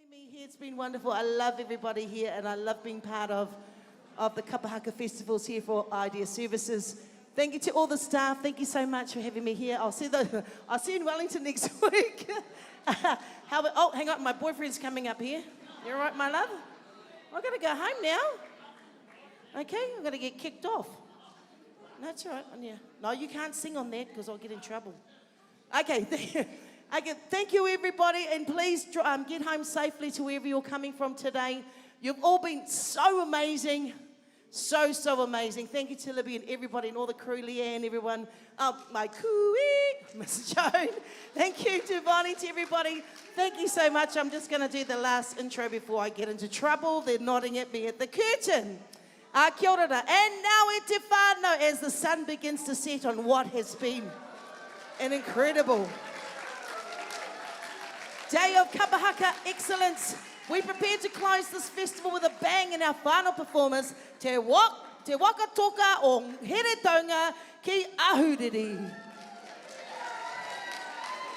A: having me here. It's been wonderful. I love everybody here, and I love being part of the Kapahaka festivals here for Idea Services. Thank you to all the staff. Thank you so much for having me here. I'll see you in Wellington next week. Oh, hang on. My boyfriend's coming up here. You all right, my love? I've got to go home now. Okay, I'm going to get kicked off. No, that's all right. Yeah. No, you can't sing on that because I'll get in trouble. Okay, thank you, everybody, and please get home safely to wherever you're coming from today. You've all been so amazing, so amazing. Thank you to Libby and everybody and all the crew, Leanne, everyone, my cooey, Miss Joan. Thank you to Bonnie, to everybody. Thank you so much. I'm just going to do the last intro before I get into trouble. They're nodding at me at the curtain. Kia ora. And now e te whānau as the sun begins to set on what has been an incredible day of Kapahaka excellence. We prepare to close this festival with a bang in our final performance, Te Waka Toka o Heretaunga ki Ahuriri.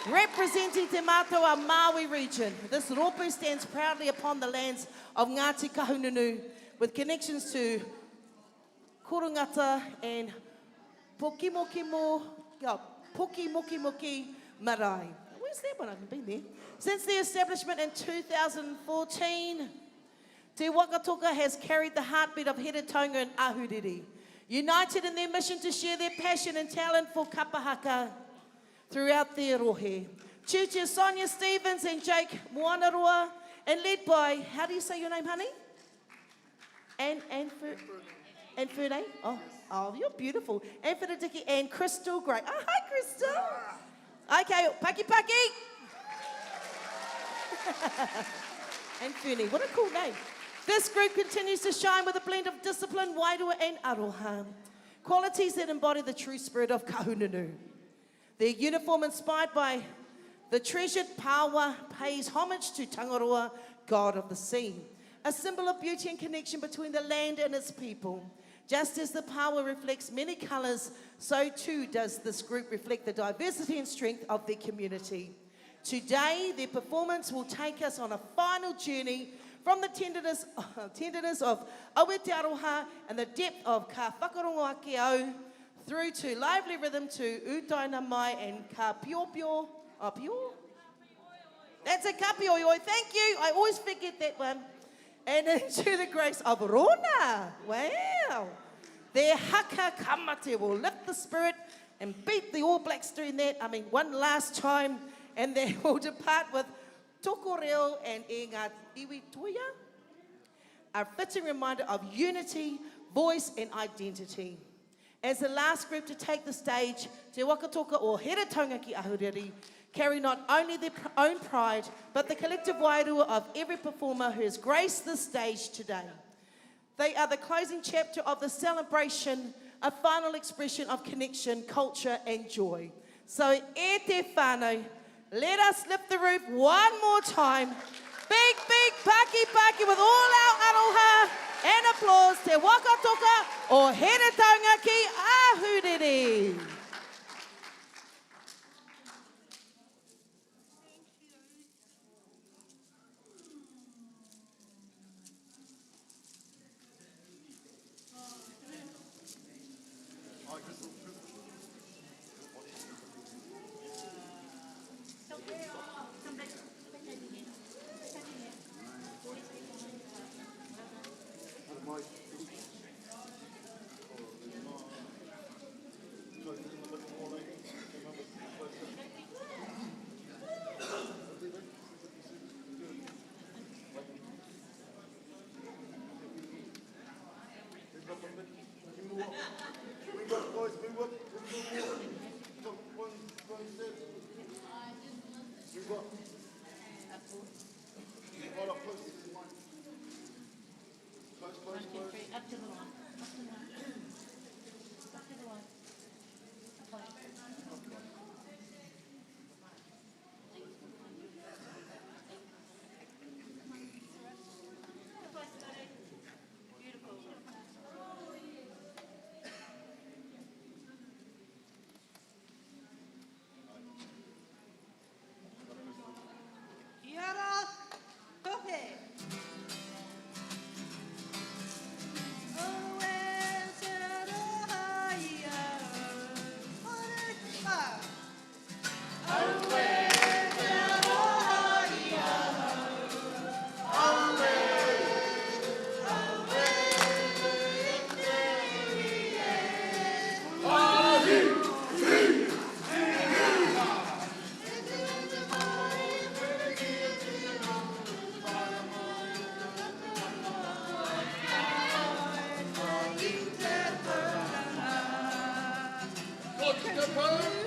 A: Representing Te Mātua Maui region, this rōpū stands proudly upon the lands of Ngāti Kahungunu with connections to Korungata and Pokimoki Marae. Where's that one? I haven't been there. Since the establishment in 2014, Te Waka Toka has carried the heartbeat of Heretaunga and Ahuriri, united in their mission to share their passion and talent for Kapahaka throughout their rohe. Chucha Sonia Stevens and Jake Moanaroa, and led by, how do you say your name, honey? And Ferne? Oh, you're beautiful. And Fernandiki and Crystal Gray. Oh, hi, Crystal. Okay, Paki. And Ferne, what a cool name. This group continues to shine with a blend of discipline, wairua and aroha, qualities that embody the true spirit of kahununu. Their uniform, inspired by the treasured Pawa, pays homage to Tangaroa, god of the sea, a symbol of beauty and connection between the land and its people. Just as the Pawa reflects many colours, so too does this group reflect the diversity and strength of their community. Today, their performance will take us on a final journey from the tenderness of Awe Te Aroha and the depth of Ka Whakarongo Ake Au, through to lively rhythm to Utaina Mai and Ka Pio Pio. Pio? That's a Ka Pio Ioi. Thank you. I always forget that one. And into the grace of Rona. Wow. Their haka kamate will lift the spirit and beat the All Blacks doing that. One last time. And they will depart with Tokoreo and e ngā iwi toia, a fitting reminder of unity, voice and identity. As the last group to take the stage, Te Waka Toka o Heretaunga ki Ahuriri carry not only their own pride, but the collective wairua of every performer who has graced this stage today. They are the closing chapter of the celebration, a final expression of connection, culture and joy. So e te whānau, let us lift the roof one more time. Big paki with all our aroha and applause. Te Waka Toka o Heretaunga ki Ahuriri.
H: Ahoy,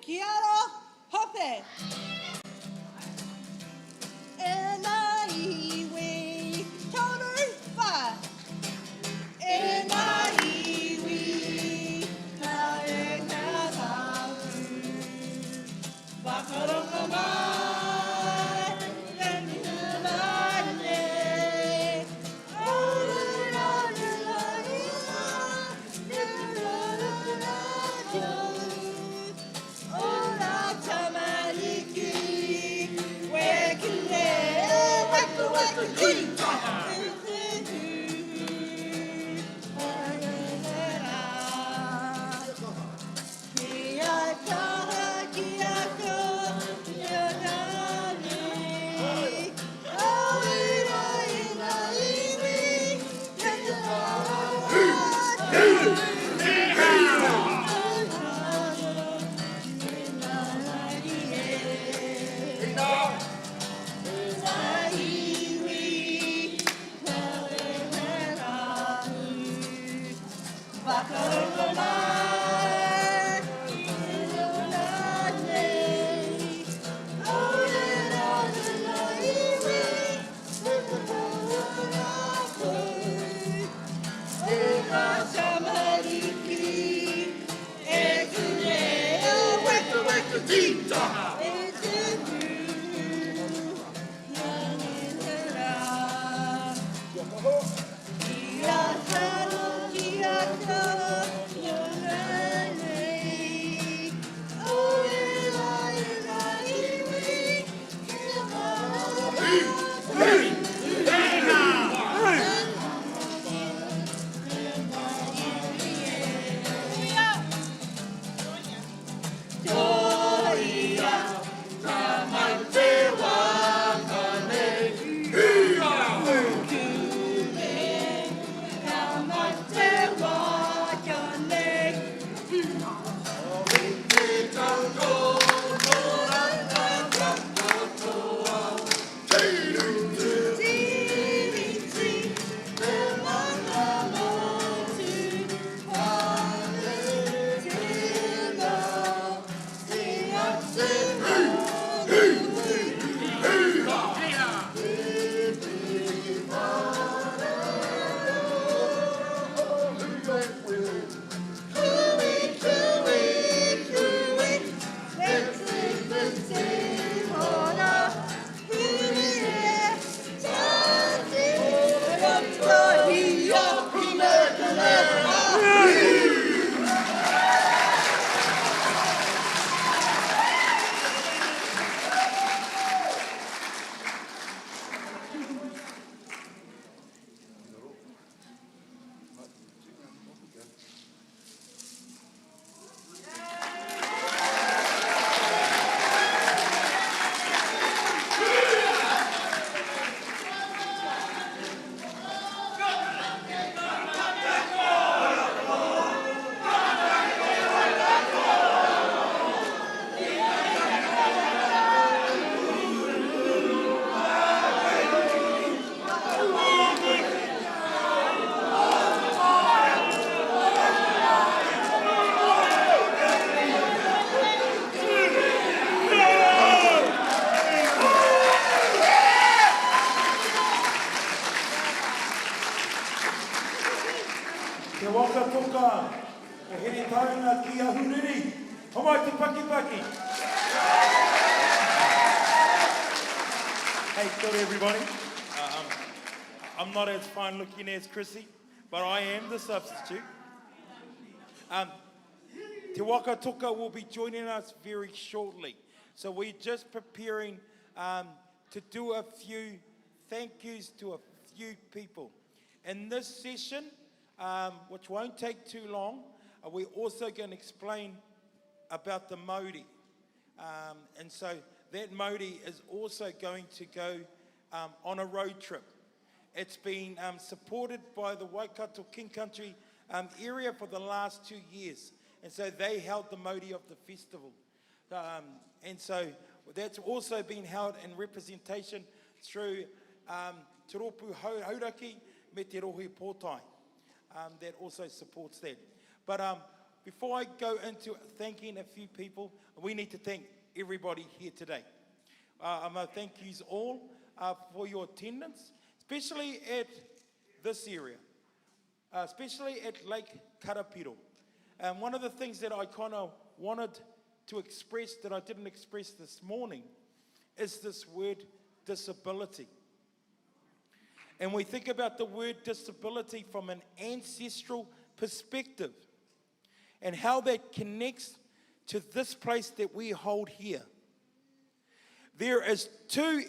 I: Kia ora, hope. E nā iwi, toru wha. E nā iwi, ka e ngā tāu. Whakaronga mai, e nuna nei. O rā rā rā, e rā rā rā. Ora tamariki, wekile, weka weka tika. Kia kaha, kia ko, kia nani. Au ira ina iwi, kia
J: Te waka toka, e here taunga ki ahuriri. Homai te paki paki. Hey, kia ora everybody. I'm not as fine looking as Chrissy, but I am the substitute. Te waka toka will be joining us very shortly. So we're just preparing to do a few thank yous to a few people. In this session, which won't take too long, we're also going to explain about the Māori. And so that Māori is also going to go on a road trip. It's been supported by the Waikato King Country area for the last 2 years. And so they held the Māori of the festival. And so that's also been held in representation through Te Rōpū Hauraki me Te Rohe Pōtai. That also supports that. But before I go into thanking a few people, we need to thank everybody here today. I'm going to thank you all for your attendance, especially at this area, especially at Lake Karapiro. And one of the things that I kind of wanted to express that I didn't express this morning is this word disability. And we think about the word disability from an ancestral perspective and how that connects to this place that we hold here. There is two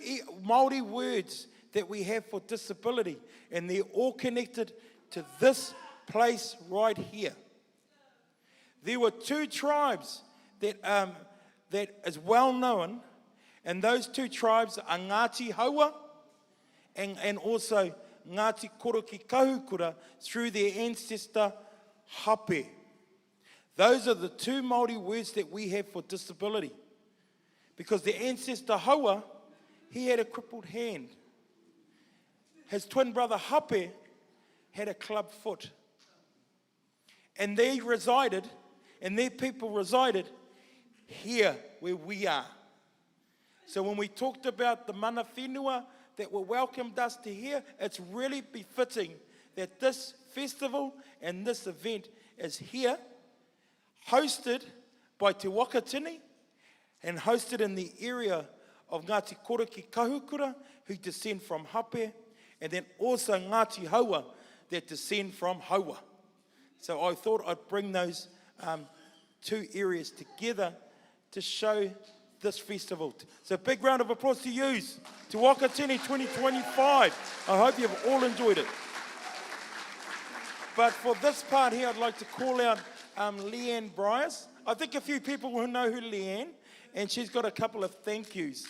J: Māori words that we have for disability, and they're all connected to this place right here. There were two tribes that is well known, and those two tribes are Ngāti Haua and also Ngāti Koroki Kahukura through their ancestor Hape. Those are the two Māori words that we have for disability. Because the ancestor Haua, he had a crippled hand. His twin brother Hape had a club foot. And they resided, and their people resided here where we are. So when we talked about the mana whenua that were welcomed us to here, it's really befitting that this festival and this event is here, hosted by Te Wakatini, and hosted in the area of Ngāti Koroki Kahukura, who descend from Hape, and then also Ngāti Haua, that descend from Haua. So I thought I'd bring those two areas together to show this festival. So a big round of applause to you, to Wakatini 2025. I hope you've all enjoyed it. But for this part here, I'd like to call out Leanne Bryce. I think a few people will know who Leanne, and she's got a couple of thank yous.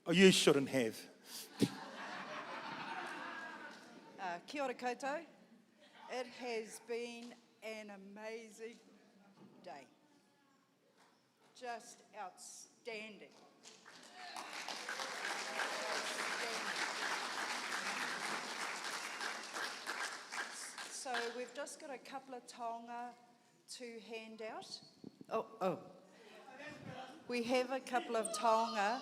J: Oh, you shouldn't have.
K: Kia ora koutou. It has been an amazing day. Just outstanding. So we've just got a couple of taonga to hand out. We have a couple of taonga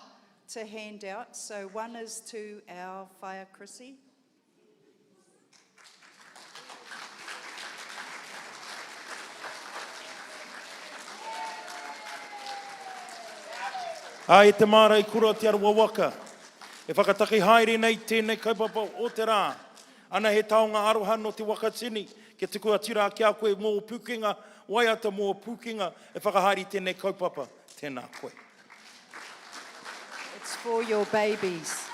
K: to hand out. So one is to our whaia Chrissy.
J: Ai te mara I kura te arua waka. E whakataki haere nei tēnei kaupapa o te rā. Ana he taonga aroha no te Wakatini. Ke tuku atira ki a koe mō pukenga, waiata mō pukenga. E whakahaere tēnei kaupapa. Tēnā koe.
K: It's for your babies.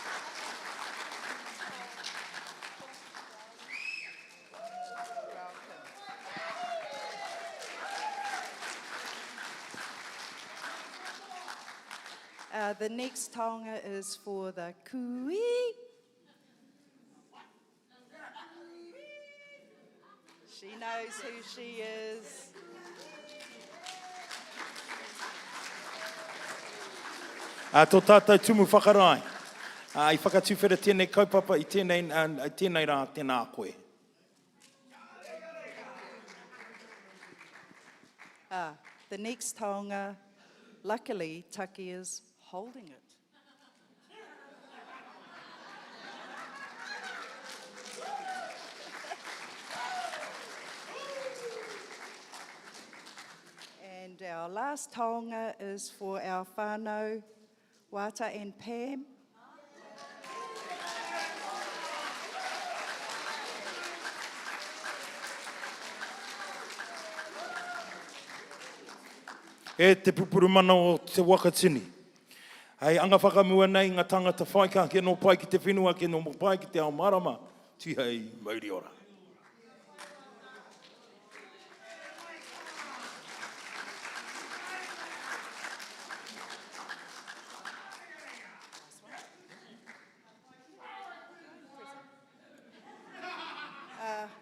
K: The next taonga is for the kui. She knows who she is.
J: Tō tātou tumu whakarai. I whakatuwhera tēnei kaupapa I tēnei rā tēnā koe.
K: The next taonga, luckily, Taki is holding it. And our last taonga is for our whānau, Wata and Pam.
J: E te pupuru mana o te Wakatini. Hei anga whakamua nei ngā tangata whaika, ke no pai ki te whenua, ke no pai ki te ao marama. Ti hei, mauri ora.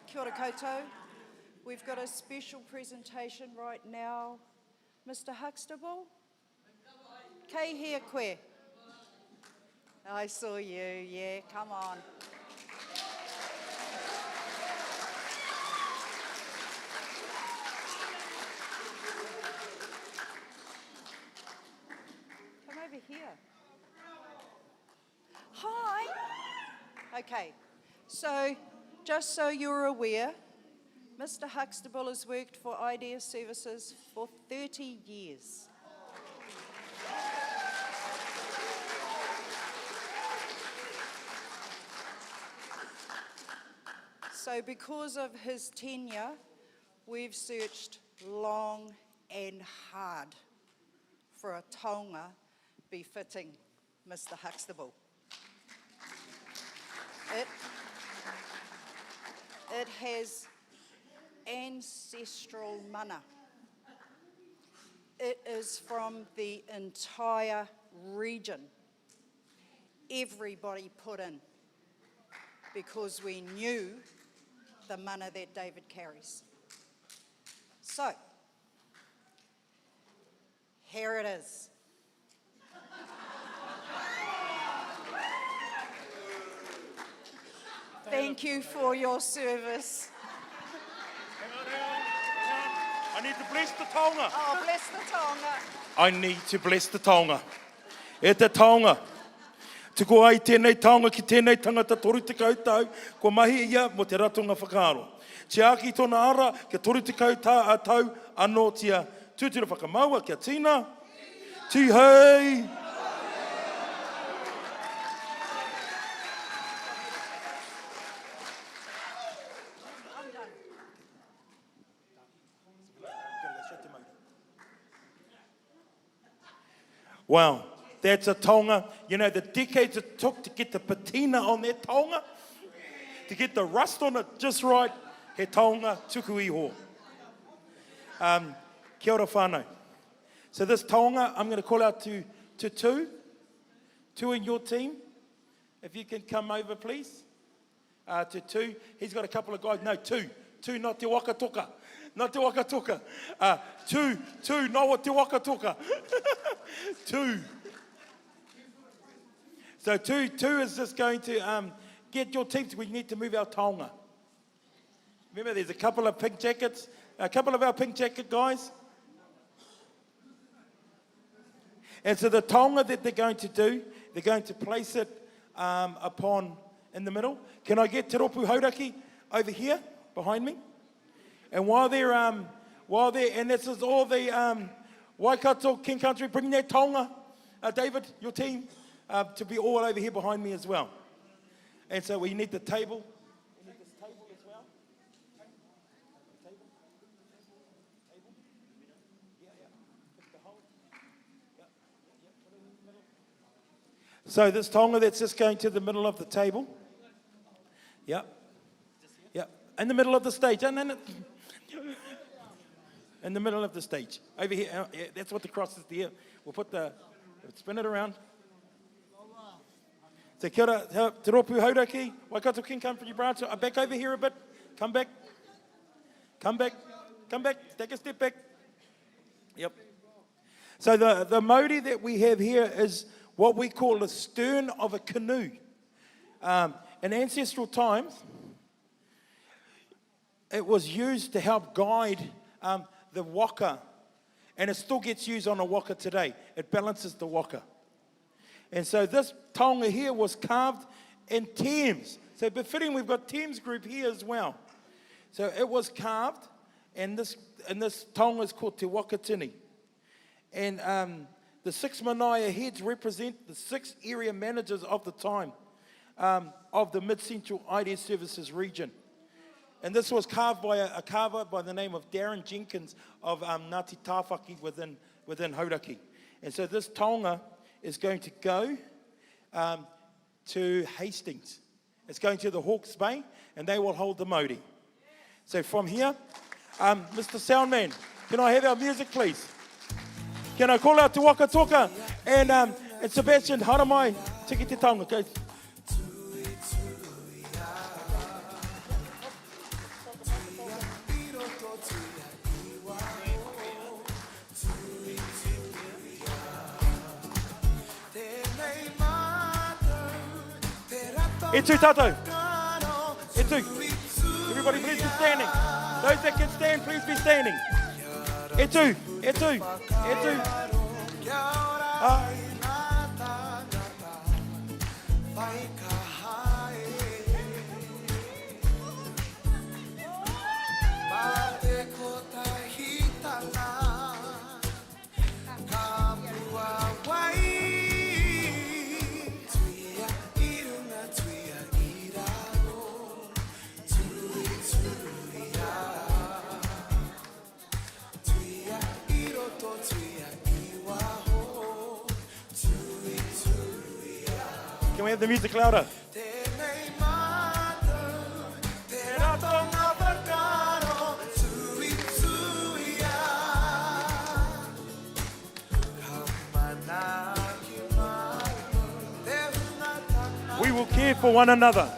K: Kia ora koutou. We've got a special presentation right now. Mr. Huxtable? Kei hea koe. I saw you, yeah, come on. Come over here. Hi. Okay, so just so you're aware, Mr. Huxtable has worked for IDEA Services for 30 years. So because of his tenure, we've searched long and hard for a taonga befitting Mr. Huxtable. It has ancestral mana. It is from the entire region. Everybody put in because we knew the mana that David carries. So, here it is. Thank you for your service.
J: I need to bless the taonga.
K: Oh, bless the taonga.
J: I need to bless the taonga. E te taonga. Tuku ai tēnei taonga ki tēnei tangata toru te kautau, ko mahi ia mo te ratonga whakaaro. Te aki tōna ara, kia toru te kautau, anō tia tūtira whakamaua, kia tīna. Tūhei. Wow, that's a taonga. You know, the decades it took to get the patina on that taonga, to get the rust on it just right, he taonga tuku iho. Kia ora whānau. So this taonga, I'm going to call out to two in your team. If you can come over, please. To two. He's got a couple of guys. No, two, not te waka toka. Not te waka toka. Two, not te waka toka. Two. So two is just going to get your teams. We need to move our taonga. Remember, there's a couple of pink jackets, a couple of our pink jacket guys. And so the taonga that they're going to do, they're going to place it upon in the middle. Can I get Te Ropu Hauraki over here behind me? And while they're, and this is all the Waikato King Country, bring their taonga, David, your team, to be all over here behind me as well. And so we need the table. We need this table as well. Table. Yeah. Pick the hole. Yeah. Put it in the middle. So this taonga that's just going to the middle of the table. Yeah. In the middle of the stage. In the middle of the stage. Over here. Yeah, that's what the cross is there. We'll spin it around. So kia ora, Te Ropu Hauraki, Waikato King Country branch. Back over here a bit. Come back. Take a step back. Yep. So the mauri that we have here is what we call the stern of a canoe. In ancestral times, it was used to help guide the waka, and it still gets used on a waka today. It balances the waka. And so this taonga here was carved in Thames. So befitting, we've got Thames group here as well. So it was carved, and this taonga is called Te Wakatini. And the 6 manaia heads represent the 6 area managers of the time of the Mid-Central IDEA Services region. And this was carved by a carver by the name of Darren Jenkins of Ngāti Tāwhaki within Hauraki. And so this taonga is going to go to Hastings. It's going to the Hawke's Bay, and they will hold the mauri. So from here, Mr. Soundman, can I have our music, please? Can I call out to Waka Toka and Sebastian Haramai, Tiki Te Taonga, guys. E tū tātou. E tū. Everybody please be standing. Those that can stand, please be standing. E tū. E tū. E tū. Can we have the music louder? We will care for one another.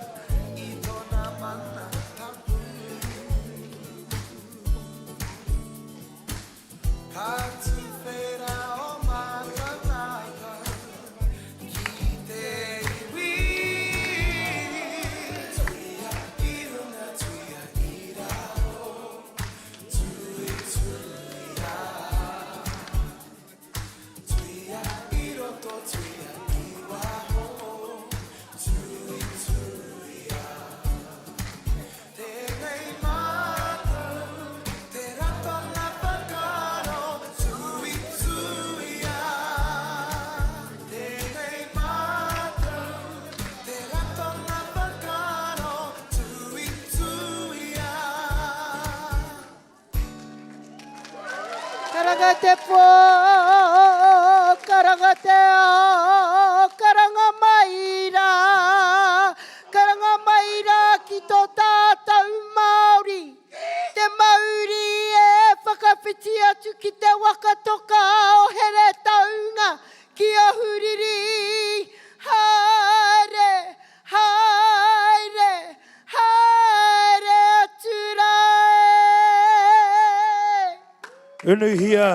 A: Karagate po, karagate o, karanga maira ki tō tātou Māori. Te Māori e whakawhiti atu ki te wakatoka o here taunga ki a huriri. Haere, haere, haere aturai.
J: Unuhia,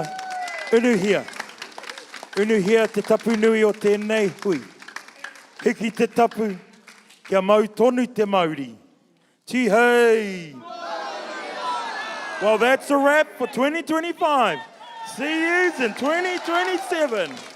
J: unuhia. Unuhia te tapu nui o tēnei hui. Hiki te tapu, kia mau tonu te Māori. Tihei! Well, that's a wrap for 2025. See yous in 2027.